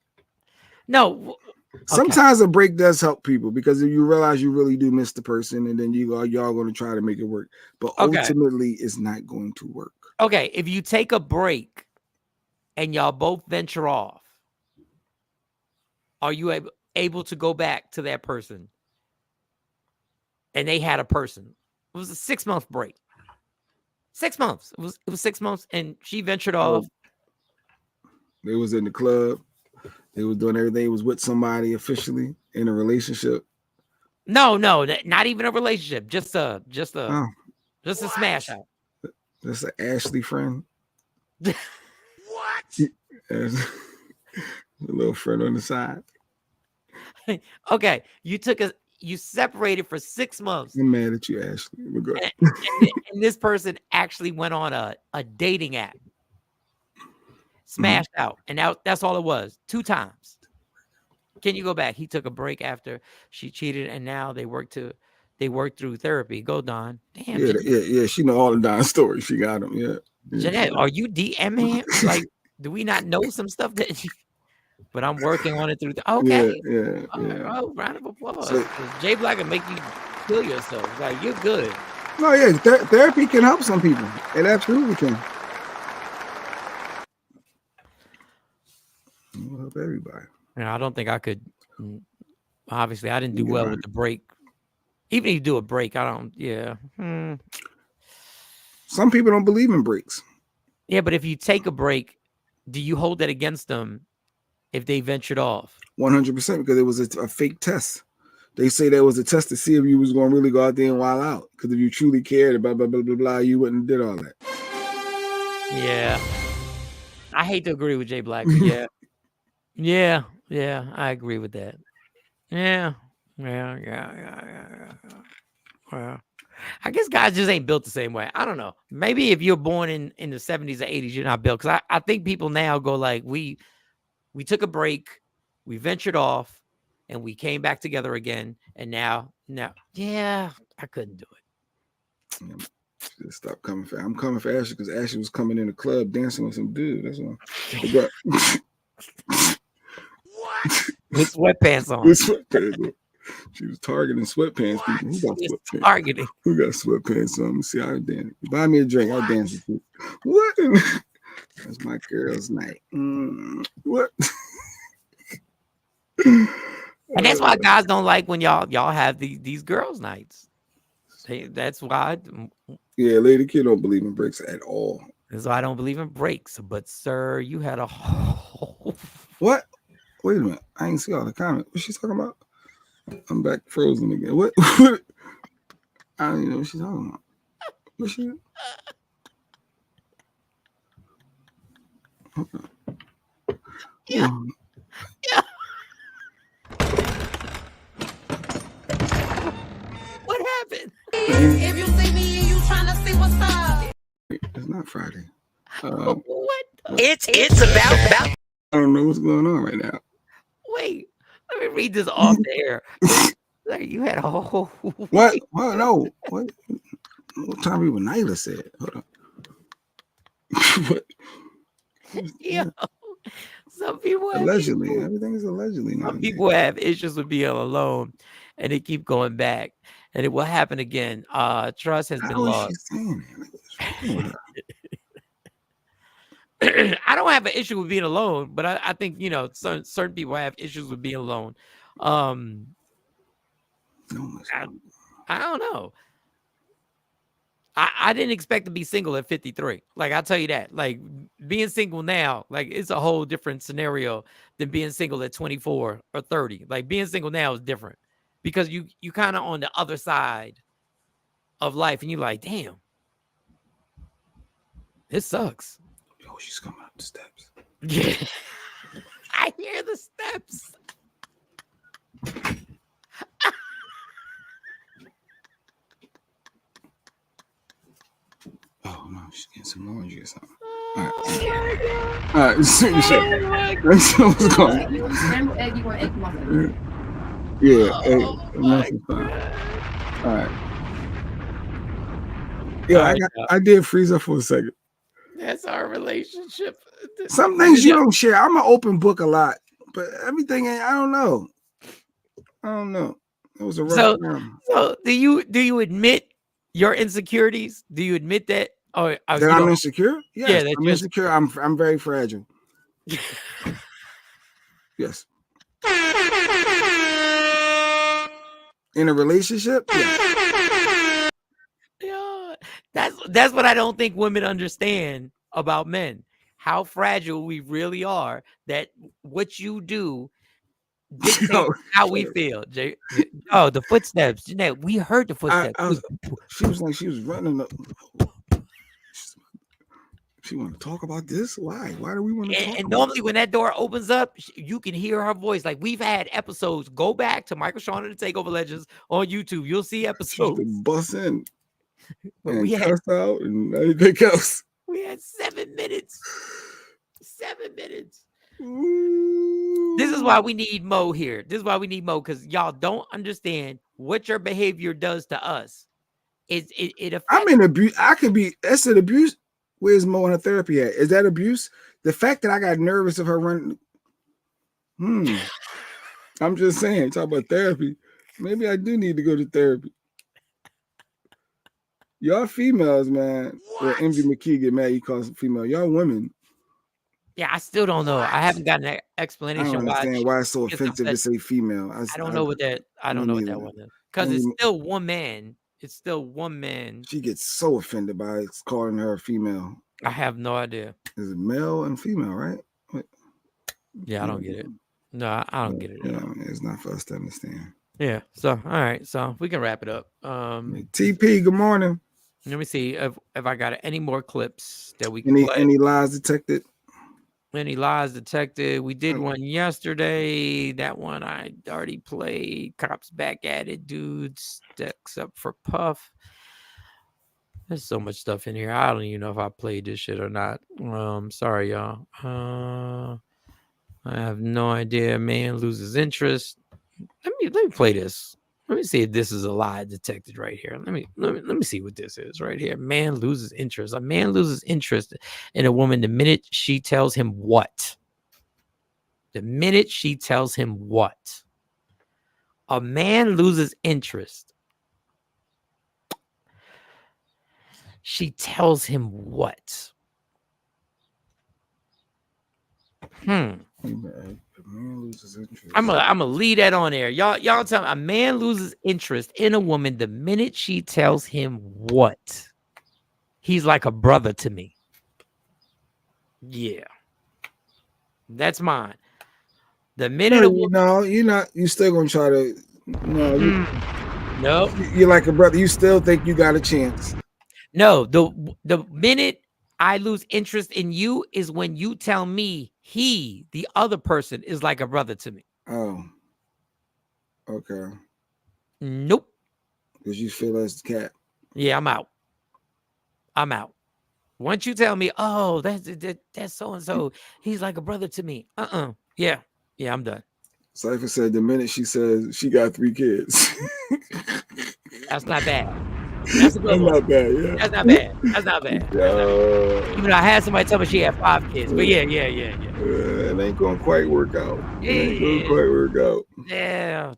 No. Sometimes a break does help people because if you realize you really do miss the person, and then y'all going to try to make it work, but ultimately it's not going to work. Okay, if you take a break and y'all both venture off, are you able to go back to that person? And they had a person. It was a 6-month break. 6 months. It was 6 months, and she ventured off. They was in the club. They was doing everything. It was with somebody officially in a relationship. No, not even a relationship. Just a smash out. Just an Ashley friend. What? A little friend on the side. Okay, you separated for 6 months. I'm mad at you, Ashley. And this person actually went on a dating app. Smashed out. And that's all it was. 2 times. Can you go back? He took a break after she cheated, and now they work through therapy. Go, Don. Damn, Yeah, Jeanette. yeah. She know all the Don stories. She got them. Yeah. Jeanette, are you DMing him? Like, do we not know some stuff that? But I'm working on it through. Okay. Yeah. Oh, round of applause. So, Jay Black can make you kill yourself. Like, you're good. no, yeah. Therapy can help some people. It absolutely can. It'll help everybody. I don't think I could. Obviously, I didn't do well with the break. Even if you do a break, I don't. Yeah. Some people don't believe in breaks. Yeah, but if you take a break, do you hold that against them if they ventured off? 100%, because it was a fake test. They say there was a test to see if you was going to really go out there and wild out. Because if you truly cared, blah, blah, blah, blah, blah, you wouldn't have did all that. Yeah. I hate to agree with Jay Black, but yeah. Yeah, I agree with that. Yeah. Well, I guess guys just ain't built the same way. I don't know. Maybe if you're born in the 70s or 80s, you're not built. Because I think people now go like, we took a break, we ventured off, and we came back together again. And now, yeah, I couldn't do it. Just stop coming for. I'm coming for Ashley because Ashley was coming in the club dancing with some dude. That's why. With sweatpants on. With sweatpants on. She was targeting sweatpants people. Who got sweatpants? Targeting. Who got sweatpants on? Let me see how I dance. Buy me a drink. I'll dance with you. What? That's my girl's night. What? And that's why guys don't like when y'all have these girls' nights. That's why. Yeah, Lady Kid don't believe in breaks at all. That's why I don't believe in breaks. But sir, you had a whole. What? Wait a minute. I ain't see all the comments. What's she talking about? I'm back frozen again. What? I don't even know what she's talking about. What's she? Okay. Yeah. What happened? If you see me and you trying to see what's up. It's not Friday. What? It's about. I don't know what's going on right now. Wait, let me read this off the air. Like you had a whole. What? What? No. What time you when Nyla said? Hold on. What? Yeah. Some people allegedly. Everything is allegedly. Some people have issues with being alone, and they keep going back, and it will happen again. Trust has been lost. I don't have an issue with being alone, but I think certain people have issues with being alone. I don't know. I didn't expect to be single at 53. Like, I'll tell you that. Like, being single now, like, it's a whole different scenario than being single at 24 or 30. Like, being single now is different because you kind of on the other side of life, and you're like, damn, this sucks. Yo, she's coming up the steps. Yeah. I hear the steps. Oh no, she's getting some laundry or something. All right, Let's see what's going on. Yeah, nothing's fine. All right. Yeah, I did freeze up for a second. That's our relationship. Some things you don't share. I'm an open book a lot, but everything ain't. I don't know. It was a rough time. So do you admit your insecurities? Do you admit that? That I'm insecure? Yes, yeah, I'm insecure. I'm very fragile. Yes. In a relationship? Yes. Yeah. That's what I don't think women understand about men. How fragile we really are. That what you do dictates how we feel. Oh, the footsteps. Jeanette, we heard the footsteps. She was like, she was running up. She want to talk about this? Why? Why do we want to talk about normally when that door opens up, you can hear her voice. Like, we've had episodes. Go back to Michael Shawn and the Takeover Legends on YouTube. You'll see episodes. Bust in. And we had out and everything else. We had 7 minutes. 7 minutes. Ooh, This is why we need Mo here. This is why we need Mo, because y'all don't understand what your behavior does to us. It affects. I'm in abuse. I could be. That's an abuse. Where's Mo in her therapy at? Is that abuse? The fact that I got nervous of her running. I'm just saying. Talk about therapy. Maybe I do need to go to therapy. Y'all females, man. Well, Envy McKee get mad. You call female. Y'all women. Yeah, I still don't know. I haven't gotten an I explanation don't understand why it's so gets offensive to upset. say female. I don't know what that. I don't know what that one is, because it's still one man. It's still one man. She gets so offended by calling her a female. I have no idea. Is it male and female, right? Yeah, I don't get it. No, I don't get it at all. It's not for us to understand. Yeah. So, all right. So we can wrap it up. TP, good morning. Let me see if I got any more clips that we can play. Any lies detected? Any lies detected? We did one yesterday. That one I already played. Cops back at it. Dude sticks up for Puff. There's so much stuff in here. I don't even know if I played this shit or not. Sorry, y'all. I have no idea. Man loses interest. Let me play this. Let me see if this is a lie detected right here. Let me see what this is right here. Man loses interest. A man loses interest in a woman the minute she tells him what? The minute she tells him what? A man loses interest. She tells him what? A man loses interest. I'm gonna leave that on there. Y'all tell me, a man loses interest in a woman the minute she tells him what? He's like a brother to me. Yeah. That's mine. The minute you're not. You still gonna try to. No. You're like a brother. You still think you got a chance. No. The minute I lose interest in you is when you tell me the other person, is like a brother to me. Oh. Okay. Nope. Because you feel as the cat. Yeah, I'm out. Once you tell me, oh, that's so and so, he's like a brother to me. Yeah, I'm done. Cypher said the minute she says she got 3 kids. That's not bad. That's a good one. Not bad. Yeah. That's not bad. That's not bad. Even though I had somebody tell me she had 5 kids, but yeah. It ain't gonna quite work out. Yeah.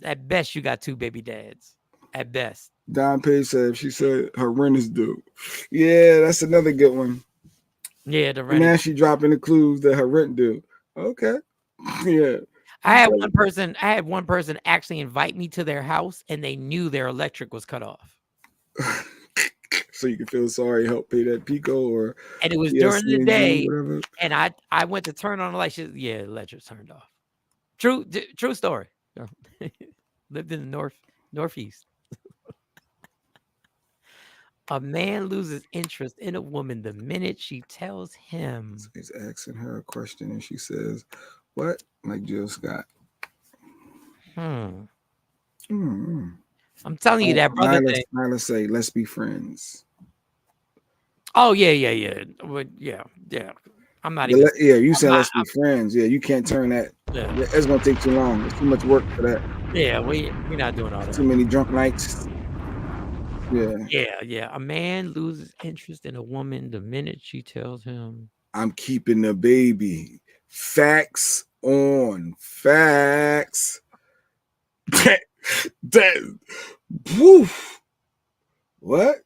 At best, you got 2 baby dads. At best. Don Page said she said her rent is due. Yeah, that's another good one. Yeah, the rent. Now she dropping the clues that her rent due. Okay. Yeah. I had one person actually invite me to their house, and they knew their electric was cut off. So you can feel sorry, help pay that Pico, and it was during the day, and I went to turn on the light. The electric's turned off. True story. Lived in the northeast. A man loses interest in a woman the minute she tells him. He's asking her a question, and she says, "What?" Like Jill Scott. I'm telling you that brother thing. Let's say, let's be friends. Oh yeah. I'm not even. Yeah, you said let's be friends. Yeah, you can't turn that. Yeah, it's gonna take too long. It's too much work for that. Yeah, we're not doing all that. Too many drunk nights. Yeah. A man loses interest in a woman the minute she tells him, "I'm keeping the baby." Facts on facts. that woof. What?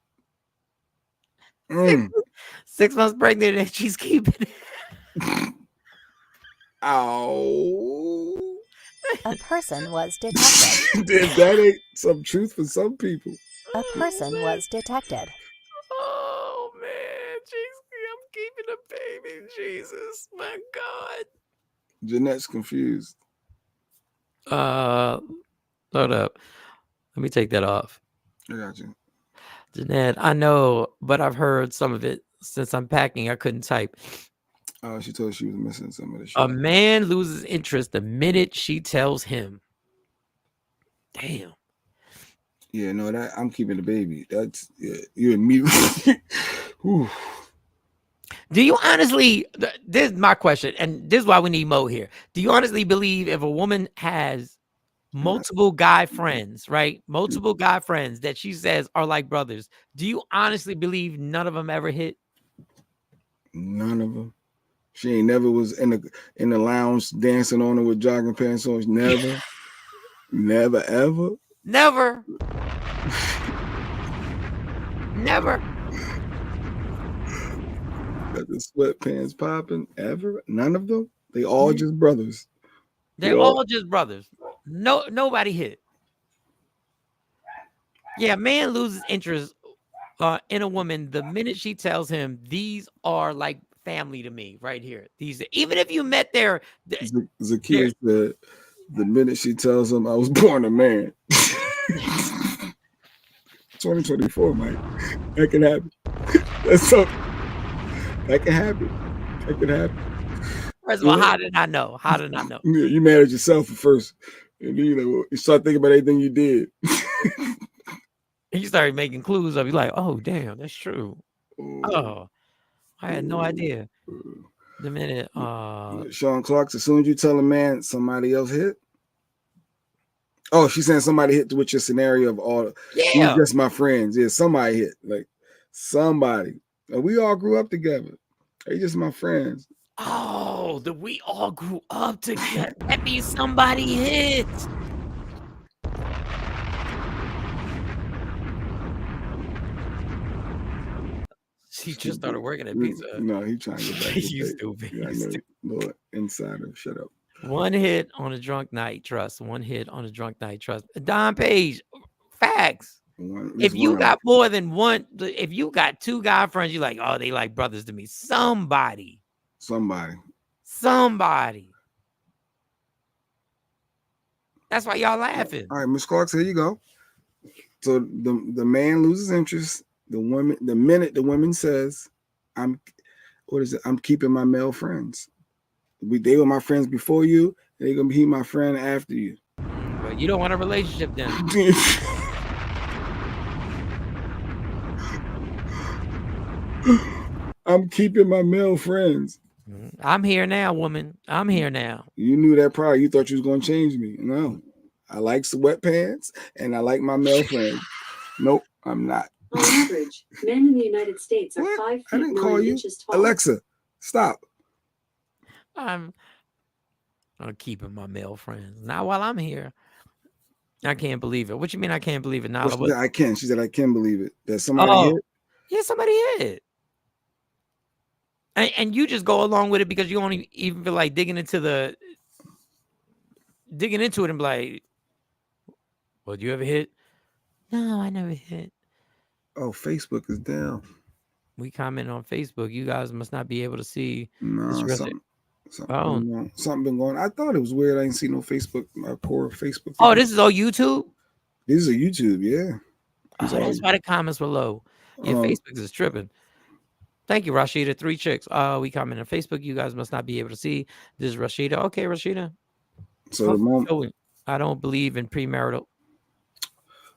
6 months pregnant and she's keeping it. Ow. A person was detected. That ain't some truth for some people. A person was detected. Oh man, I'm keeping a baby. Jesus, my God. Jeanette's confused. Hold up. Let me take that off. I got you. Jeanette, I know, but I've heard some of it. Since I'm packing, I couldn't type. Oh, she told she was missing some of the shit. A man loses interest the minute she tells him. Damn. Yeah, no, that I'm keeping the baby. That's you and me. Do you honestly, this is my question, and this is why we need Mo here. Do you honestly believe if a woman has multiple guy friends, right? Multiple guy friends that she says are like brothers, do you honestly believe none of them ever hit? None of them. She ain't never was in the lounge dancing on her with jogging pants on. Never, never, ever. Never. Never. Got the sweatpants popping ever. None of them. They all just brothers. They're all just brothers. No, nobody hit. Yeah, man loses interest in a woman the minute she tells him these are like family to me right here. These, even if you met their Zakiya said the minute she tells him I was born a man. 2024, Mike. That can happen. That's so. That can happen. That can happen. First of all, how did I know? How did I know? You mad at yourself at first, and then you start thinking about everything you did. You started making clues up. You're like, oh damn, that's true. Oh, I had no idea. The minute Shawn Clark, as soon as you tell a man somebody else hit. Oh, she's saying somebody hit with your scenario of all. Yeah, just my friends. Yeah, somebody hit, like somebody. And we all grew up together. They just my friends. Oh, that we all grew up together. That means somebody hit. He just started working at pizza. No, he trying to get back. You stupid. Yeah, I know. Little insider. Shut up. One hit on a drunk night, trust. One hit on a drunk night, trust. Don Page, facts. If you got more than one, if you got two guy friends, you're like, oh, they like brothers to me. Somebody. That's why y'all laughing. All right, Miss Clark, here you go. So the man loses interest. The minute the woman says, I'm keeping my male friends. They were my friends before you, and they're gonna be my friend after you. But you don't want a relationship then. I'm keeping my male friends. I'm here now, woman. I'm here now. You knew that prior. You thought you was gonna change me. No. I like sweatpants and I like my male friends. Nope, I'm not. On average, men in the United States are 5 feet 9 inches tall. Alexa, stop. I'm keeping my male friends. Not while I'm here. I can't believe it. What you mean I can't believe it? Now I can. She said I can believe it. That somebody hit. Yeah, somebody hit. And you just go along with it because you don't even feel like digging into it and be like, well, do you ever hit? No, I never hit. Oh, Facebook is down. We comment on Facebook. You guys must not be able to see. No, something been going. I thought it was weird. I didn't see no Facebook, core Facebook. Oh, this is all YouTube? This is a YouTube, yeah. That's why the comments were low. Yeah, Facebook is tripping. Thank you, Rashida. 3 chicks. We comment on Facebook. You guys must not be able to see. This is Rashida. Okay, Rashida. So the moment I don't believe in premarital.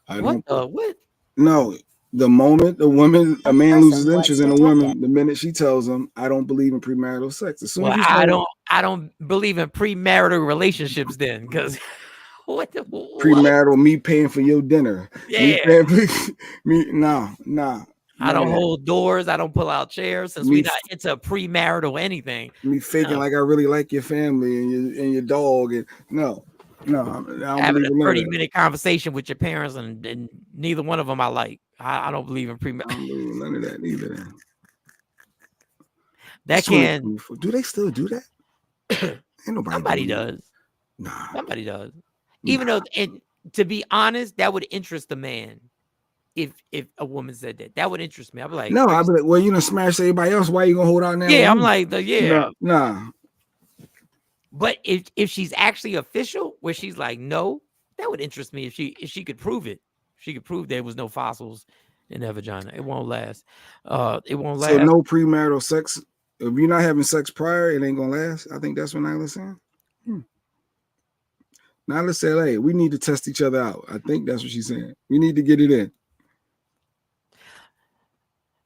What? No, the moment a man loses interest in a woman, the minute she tells him, "I don't believe in premarital sex." As soon as I don't believe in premarital relationships. Then, because what? Premarital, me paying for your dinner. Yeah. Nah. I don't hold doors. I don't pull out chairs. Since we're not into premarital anything. Me faking like I really like your family and your dog. And no. I don't having a 30-minute conversation with your parents and neither one of them I like. I don't believe in premarital. I don't believe in none of that either. That can. Do they still do that? Ain't nobody. Somebody does. Nah. Somebody does. Even though, to be honest, that would interest a man. If a woman said that would interest me. I'd be like, no, I'd be like, well, you done smashed everybody else. Why you gonna hold out now? Yeah, I'm like, yeah. Nah. But if she's actually official, where she's like, no, that would interest me if she could prove it. She could prove there was no fossils in her vagina. It won't last. It won't last. So no premarital sex. If you're not having sex prior, it ain't gonna last. I think that's what Nyla's saying. Nyla said, hey, we need to test each other out. I think that's what she's saying. We need to get it in.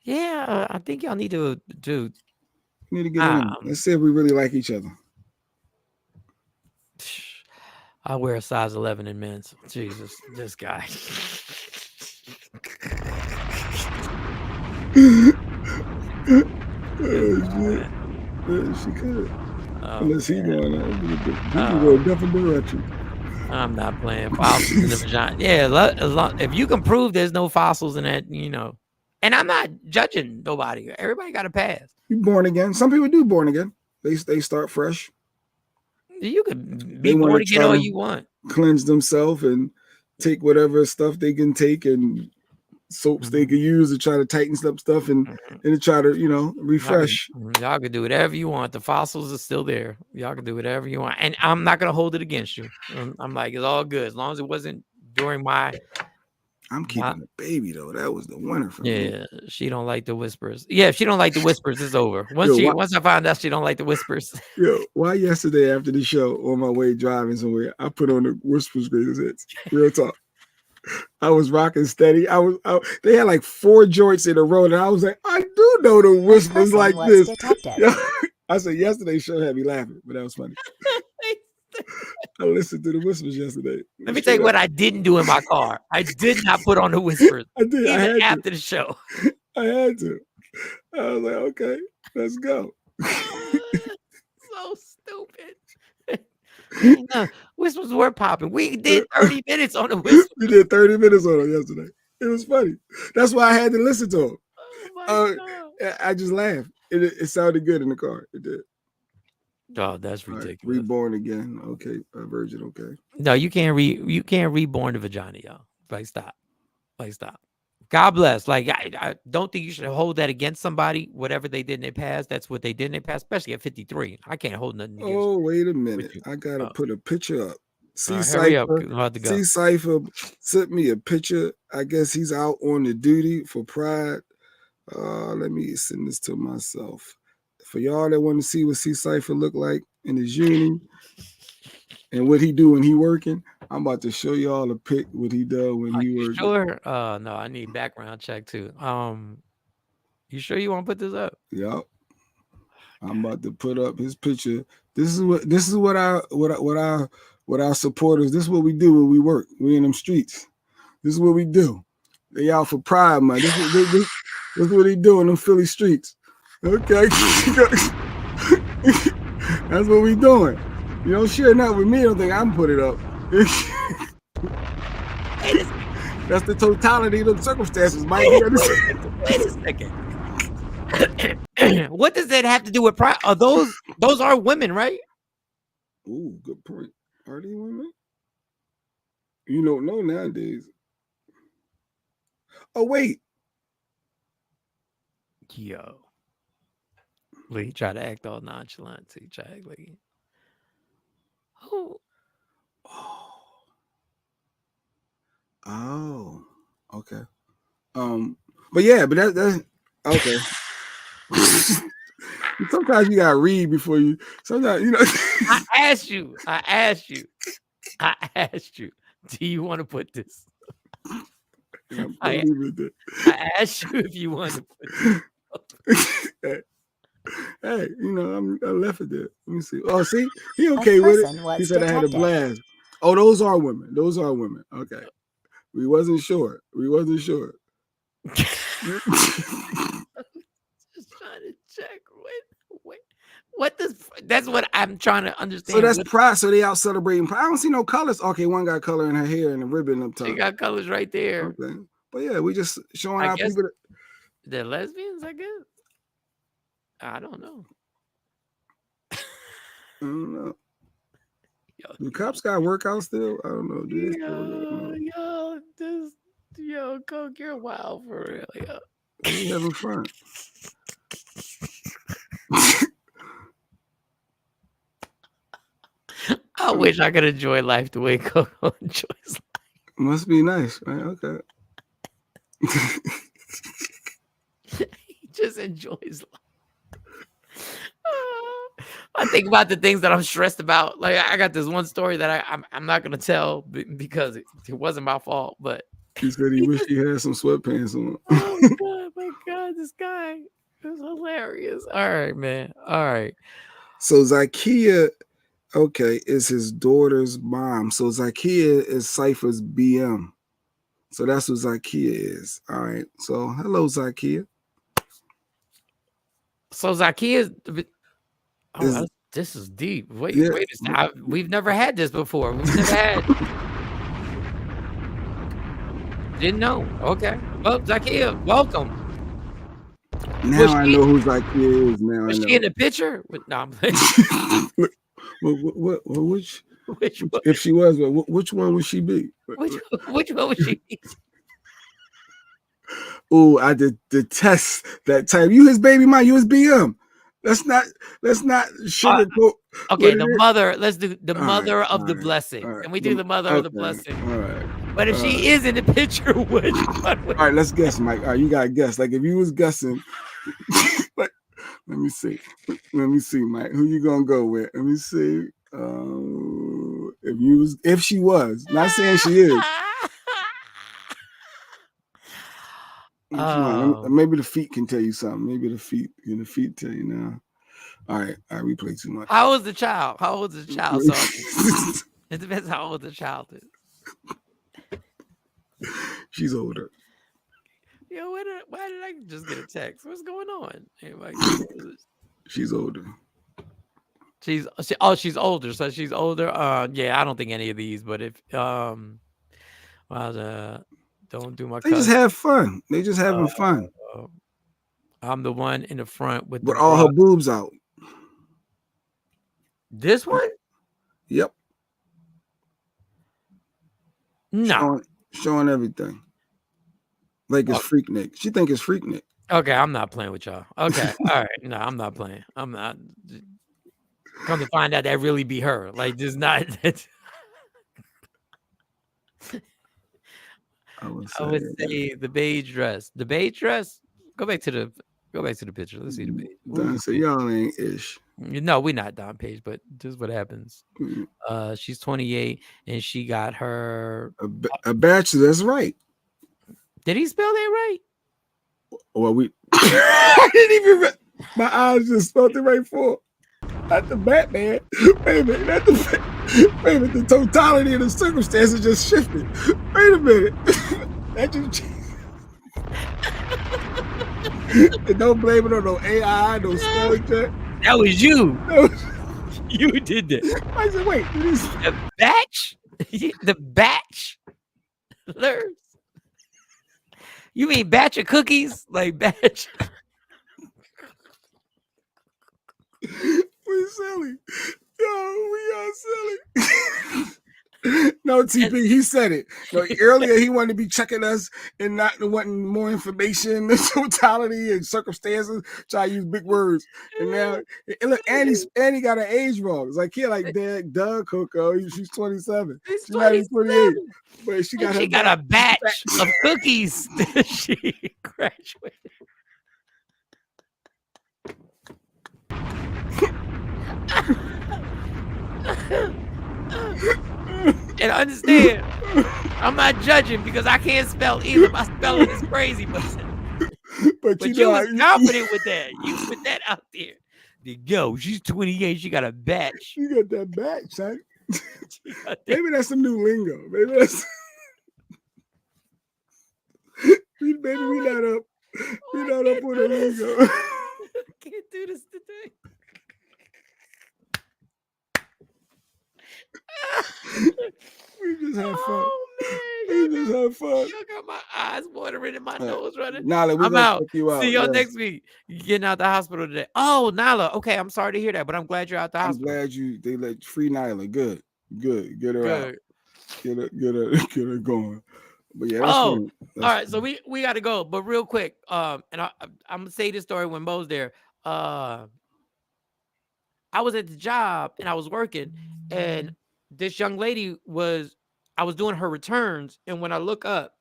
Yeah, I think y'all need to We need to get in. Let's see if we really like each other. I wear a size 11 in men's. Jesus, this guy. She could. Unless he going in a different direction. I'm not playing fossils in the vagina. Yeah, if you can prove there's no fossils in that, and I'm not judging nobody. Everybody got a pass. You born again. Some people do born again. They start fresh. You could be born again all you want. Cleanse themselves and take whatever stuff they can take and soaps they can use to try to tighten up stuff and to try to refresh. Y'all can do whatever you want. The fossils are still there. Y'all can do whatever you want, and I'm not gonna hold it against you. I'm like, it's all good as long as it wasn't during my. I'm keeping the baby though. That was the winner for me. Yeah, she don't like the whispers. Yeah, if she don't like the whispers, it's over. Once I find out she don't like the whispers. Why yesterday after the show on my way driving somewhere, I put on the Whispers Greatest Hits. Real talk. I was rocking steady. They had like 4 joints in a row, and I was like, I do know the whispers like this. I said yesterday's show had me laughing, but that was funny. I listened to the whispers yesterday. Let me tell you what I didn't do in my car. I did not put on the whispers. I did. Even after the show. I had to. I was like, okay, let's go. So stupid. No, whispers were popping. We did 30 minutes on the whispers. We did 30 minutes on it yesterday. It was funny. That's why I had to listen to them. Oh my God. I just laughed. It sounded good in the car. It did. Oh, that's ridiculous. Right, reborn again. Okay, a virgin. Okay. No, you can't reborn the vagina, y'all. Like stop. God bless. Like I don't think you should hold that against somebody. Whatever they did in their past, that's what they did in their past. Especially at 53, I can't hold nothing against. Oh, wait a minute! I gotta put a picture up. Hurry up. I'm about to go. C Cypher sent me a picture. I guess he's out on the duty for Pride. Let me send this to myself. For y'all that want to see what C Cypher look like in his uni and what he do when he working, I'm about to show y'all a pic what he does when he working. Sure. No, I need background check too. You sure you want to put this up? Yep. I'm about to put up his picture. This is what our supporters. This is what we do when we work. We in them streets. This is what we do. They out for Pride Month. This is what they do in them Philly streets. Okay. That's what we doing. You don't share that with me. I don't think I'm put it up. That's the totality of the circumstances, Mike. Wait a second. What does that have to do with Pride? Are those are women, right? Ooh, good point. Are they women? You don't know nowadays. Oh, wait. Yo. Look, he tried to act all nonchalant. He tried to act like Oh, okay. But that's okay. Sometimes you gotta read before you. Sometimes I asked you. Do you want to put this? I asked you if you want to put this. Hey, I left it there. Let me see. Oh, see, he okay with it. He said I had a blast. Oh, those are women. Okay, we wasn't sure. Just trying to check. What does? That's what I'm trying to understand. So that's Pride. So they out celebrating Pride. I don't see no colors. Okay, one got color in her hair and a ribbon up top. She got colors right there. Okay, but yeah, we just showing our people that they're lesbians. I guess. I don't know. Do cops got workout still? I don't know. Yo, Coke, you're wild for real. Yo. We having fun. I wish I could enjoy life the way Coco enjoys life. Must be nice, right? Okay. He just enjoys life. I think about the things that I'm stressed about. Like I got this one story that I'm not gonna tell because it wasn't my fault. But he said he wished he had some sweatpants on. Oh my god, this guy. It's hilarious. All right, man. All right. So Zakia, okay, is his daughter's mom. So Zakia is Cypher's BM. So that's who Zakia is. All right. So hello, Zakia. So Zakia this is deep. Wait Yeah. a second. We've never had this before. We've never had. Didn't know. Okay. Well, Zakia, welcome. Now I know who Zakia is. Now I know. Was she in the picture? No, I'm playing. Which one? If she was, which one would she be? Which one would she be? Oh, I detest that type. You his baby mom, you his BM. Let's not sugarcoat. Okay, the mother. Let's do the mother of the blessing. Can we do the mother of the blessing? All right. But if she is in the picture, which one? All right, let's guess, Mike. All right, you gotta guess. Like if you was guessing, like, let me see, Mike. Who you gonna go with? Let me see. If she was, not saying she is. Maybe the feet can tell you something. Maybe the feet tell you now. All right, we play too much. How old is the child? So it depends how old the child is. She's older. Yo, why did I just get a text? What's going on? She's older. She's older. So she's older. Yeah, I don't think any of these, but if don't do my. They just have fun. They just having fun. I'm the one in the front with all her boobs out. This one? Yep. No. Showing everything. Like it's Freaknik. She think it's Freaknik. Okay, I'm not playing with y'all. Okay, all right. No, I'm not playing. I'm not. Come to find out that really be her. Like, just not. I would say the beige dress. The beige dress. Go back to the picture. Let's see the beige. Don say y'all ain't ish. No, we're not Don Page, but this is what happens. She's 28 and she got her a bachelor. That's right. Did he spell that right? Well, I didn't even. My eyes just spelled it right for. Not the Batman. Wait a minute. Wait a minute. The totality of the circumstances just shifted. Wait a minute. That just changed. And don't blame it on no AI, no spelling check. That was you. You did that. I said, wait. The batch? The batch? You mean batch of cookies? Like batch? We silly. Yo, we are silly. No, TP, he said it. No, earlier he wanted to be checking us and not wanting more information, the totality and circumstances. Try to use big words. And now, and look, Annie got her age wrong. It's like, like Doug Coco. She's 27. She's 28. But she got a batch of cookies. She graduated. And understand, I'm not judging because I can't spell either. My spelling is crazy, but you was confident with that. You put that out there. Yo, she's 28. She got a batch. You got that batch, son. Maybe that's some new lingo. Maybe that's. Maybe we not up. We not up with the lingo. I can't do this today. We just have fun. Oh, man. We just have fun. You got my eyes watering and my nose running. Nala, I'm out. You out. See y'all next week. You're getting out the hospital today. Oh, Nala. Okay, I'm sorry to hear that, but I'm glad you're out the hospital. I'm glad they let free Nyla. Good. Get her out. Get her going. But yeah, that's all right. So we got to go. But real quick, and I'm gonna say this story when Mo's there. I was at the job and I was working, and this young lady I was doing her returns, and when I look up,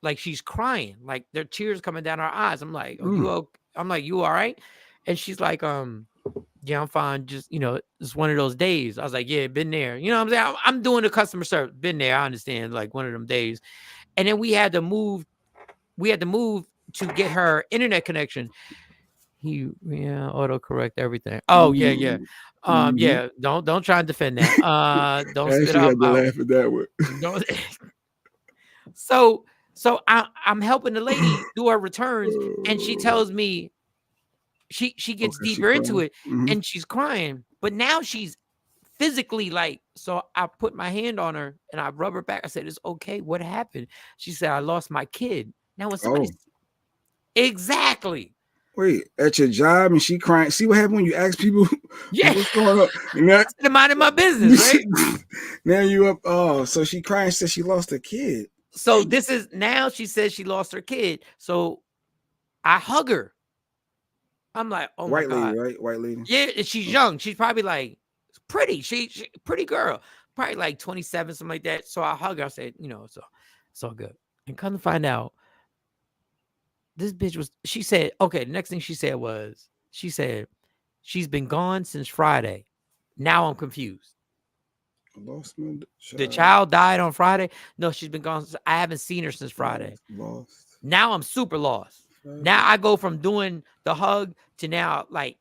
like she's crying, like there are tears coming down her eyes. I'm like, you all right? And she's like, yeah, I'm fine. Just, it's one of those days. I was like, yeah, been there. You know what I'm saying? I'm doing the customer service. Been there. I understand. Like one of them days. And then we had to move to get her internet connection. autocorrect everything. Oh yeah. Yeah. Don't try and defend that. Don't I spit actually out had to my laugh at that one. don't. So I'm helping the lady do her returns, and she tells me she gets Okay, she deeper into crying. it, and she's crying, but now she's physically like. So I put my hand on her and I rub her back. I said, "It's okay. What happened?" She said, "I lost my kid." Now when somebody exactly. Wait, at your job and she crying. See what happened when you ask people what's going on? And that, I'm minding my business, right? Now you up. Oh, so she crying. Said she lost a kid. So this is now she says she lost her kid. So I hug her. I'm like, oh White my God. lady, right? White lady. Yeah, she's young. She's probably like pretty. She pretty girl. Probably like 27, something like that. So I hug her. I said, it's all good. And come to find out, this bitch she said, okay, the next thing she said was, she said, she's been gone since Friday. Now I'm confused. Lost my child. The child died on Friday. No, she's been gone. I haven't seen her since Friday. Lost. Now I'm super lost. Now I go from doing the hug to now like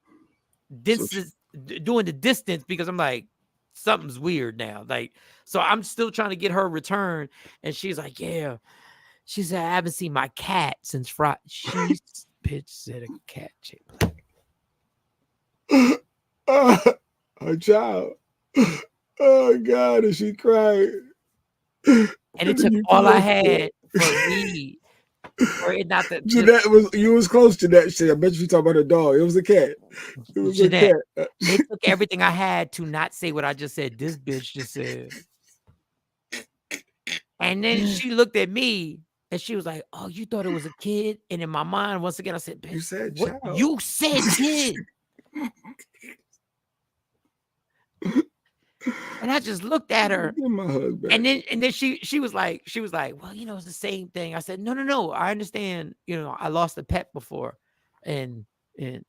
doing the distance because I'm like, something's weird now. Like, so I'm still trying to get her return. And she's like, yeah. She said, I haven't seen my cat since Friday. She bitch said a cat shaped like her child. Oh God, is she crying? And it took all I had for me. For it not to Jeanette you was close to that shit. I bet you talk about a dog. It was a cat. It was Jeanette, a cat. it took everything I had to not say what I just said. This bitch just said. And then she looked at me and she was like, oh, you thought it was a kid? And in my mind, once again, I said, bitch, you said what? child. You said kid. And I just looked at her. Give my hug back. And then she was like, well, it's the same thing. I said, no. I understand. I lost a pet before and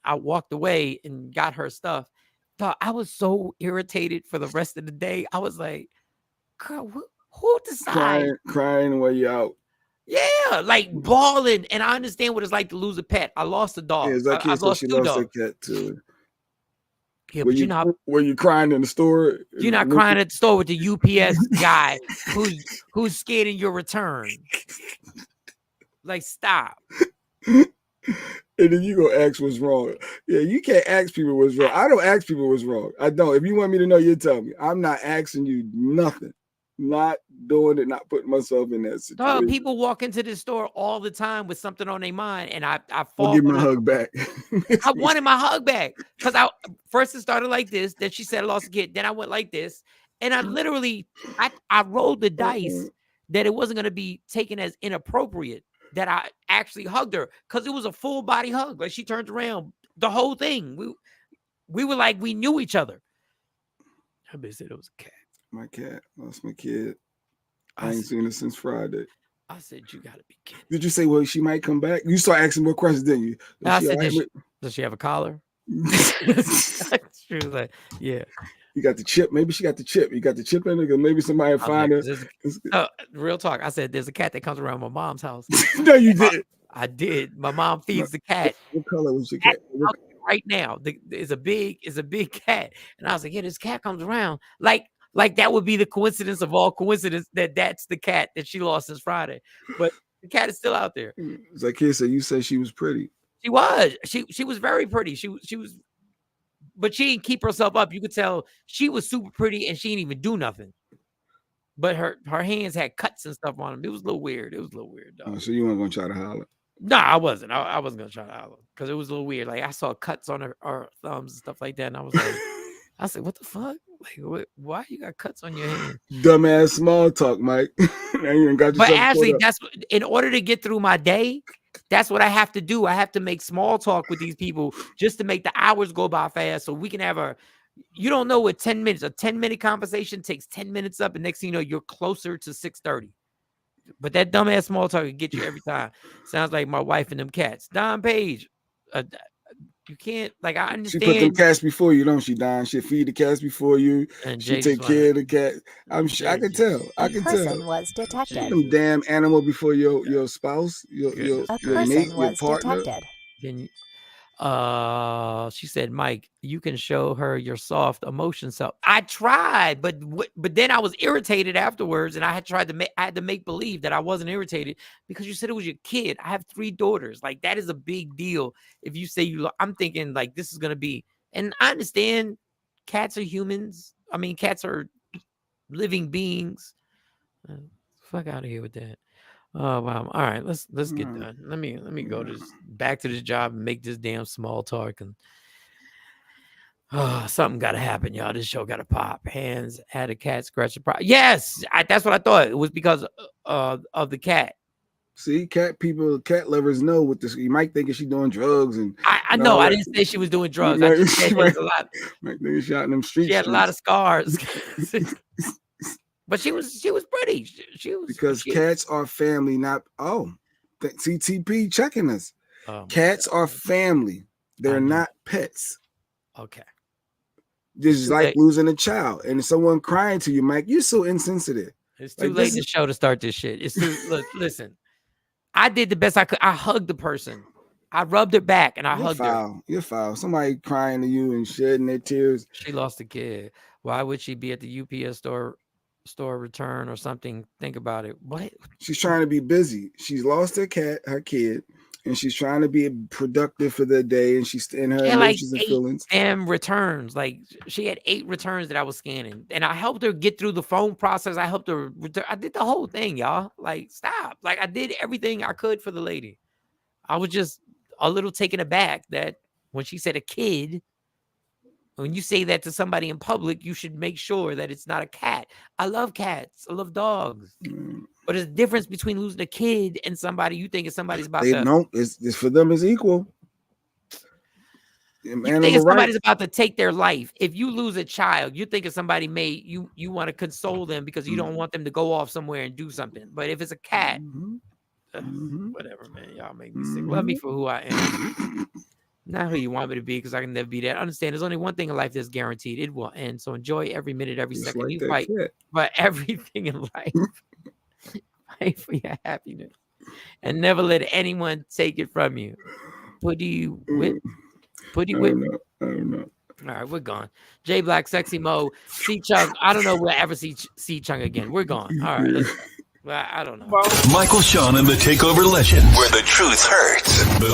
I walked away and got her stuff. But I was so irritated for the rest of the day. I was like, girl, who decides? Crying while you out. Yeah, like bawling. And I understand what it's like to lose a pet. I lost a dog. Yeah, that kid I said lost she two lost dogs. a cat too. Yeah, but you're not. Were you crying in the store? You're not crying at the store with the UPS guy who's scared of your return. Like, stop. And then you go ask what's wrong. Yeah, you can't ask people what's wrong. I don't ask people what's wrong. I don't. If you want me to know, you tell me. I'm not asking you nothing. Not doing it, not putting myself in that situation. People walk into the store all the time with something on their mind, and I fall. I'll give my hug back. I wanted my hug back because first it started like this. Then she said I lost a kid. Then I went like this, and I literally I rolled the dice that it wasn't going to be taken as inappropriate. That I actually hugged her because it was a full body hug. Like she turned around, the whole thing. We were like we knew each other. Her bitch said it was a cat. My cat lost my kid. I ain't seen her since Friday. I said, you gotta be kidding. Did you say, well, she might come back? You start asking more questions, didn't you? I said, does she have a collar? She was like, yeah. You got the chip. Maybe she got the chip. You got the chip in it. Maybe somebody find her. Real talk. I said, there's a cat that comes around my mom's house. No, you did. I did. My mom feeds the cat. What color was your cat? Right now, is a big cat. And I was like, yeah, this cat comes around. Like that would be the coincidence of all coincidence that's the cat that she lost since Friday. But the cat is still out there. It's like kid said, you said she was pretty. She was. She was very pretty. She was, but she didn't keep herself up. You could tell she was super pretty and she didn't even do nothing. But her hands had cuts and stuff on them. It was a little weird. Oh, so you weren't gonna try to holler? No, I wasn't. I wasn't gonna try to holler because it was a little weird. Like I saw cuts on her thumbs and stuff like that, and I was like, I said, what the fuck? Like, why you got cuts on your hand? Dumbass small talk, Mike. But actually, that's in order to get through my day. That's what I have to do. I have to make small talk with these people just to make the hours go by fast, so we can have you don't know what 10 minutes. A 10-minute conversation takes 10 minutes up, and next thing you know, you're closer to 6:30. But that dumbass small talk can get you every time. Sounds like my wife and them cats. Don Page. You can't, like, I understand. She put them cats before you, don't she, Don? She feed the cats before you. And she take care of the cat. I'm sure. I can tell. I can tell. A person was detected. Them damn animal before your spouse, your A mate, person your was partner. detected. She said, Mike, you can show her your soft emotion self. I tried, but then I was irritated afterwards, and I had to make believe that I wasn't irritated because you said it was your kid. I have 3 daughters. Like, that is a big deal. If you say I'm thinking like this is gonna be, and I understand cats are humans. I mean, cats are living beings. Fuck out of here with that. Oh wow! All right, let's get done. Let me go back to this job and make this damn small talk, and something got to happen, y'all. This show got to pop. Hands had a cat scratch the Yes, that's what I thought. It was because of the cat. See, cat lovers know what this. You might think she's doing drugs, and I know. I didn't say she was doing drugs. I just said there was a lot. Might think she out in them streets. She had a lot of scars. But she was pretty. She was because cats are family, not CTP checking us. Cats are family. They're not pets. Okay. This is like losing a child and someone crying to you, Mike. You're so insensitive. It's too late in the show to start this shit. It's too. Look, listen. I did the best I could. I hugged the person. I rubbed her back and I hugged her. You're foul. Somebody crying to you and shedding their tears. She lost a kid. Why would she be at the UPS store return or something? Think about it. What? She's trying to be busy. She's lost her kid, and she's trying to be productive for the day, and she's in her emotions and feelings. And returns. Like, she had 8 returns that I was scanning, and I helped her get through the phone process. I helped her return. I did the whole thing, y'all. Like, stop. Like, I did everything I could for the lady. I was just a little taken aback that when she said a kid. When you say that to somebody in public, you should make sure that it's not a cat. I love cats. I love dogs. But there's a difference between losing a kid and somebody you think is somebody's about to. No, it's for them is equal. You think somebody's about to take their life. If you lose a child, you think of somebody you want to console them because you don't want them to go off somewhere and do something. But if it's a cat, whatever, man. Y'all make me sick. Love me for who I am. Not who you want me to be, because I can never be that. Understand, there's only one thing in life that's guaranteed. It will end. So enjoy every minute, every second like you that fight. cat. But everything in life, fight for your happiness. And never let anyone take it from you. Putty whip. I don't know. All right, we're gone. J Black, Sexy Mo, C Chung. I don't know we'll ever see C Chung again. We're gone. All right. I don't know. Michael, Shawn, and the Takeover Legend, where the truth hurts. But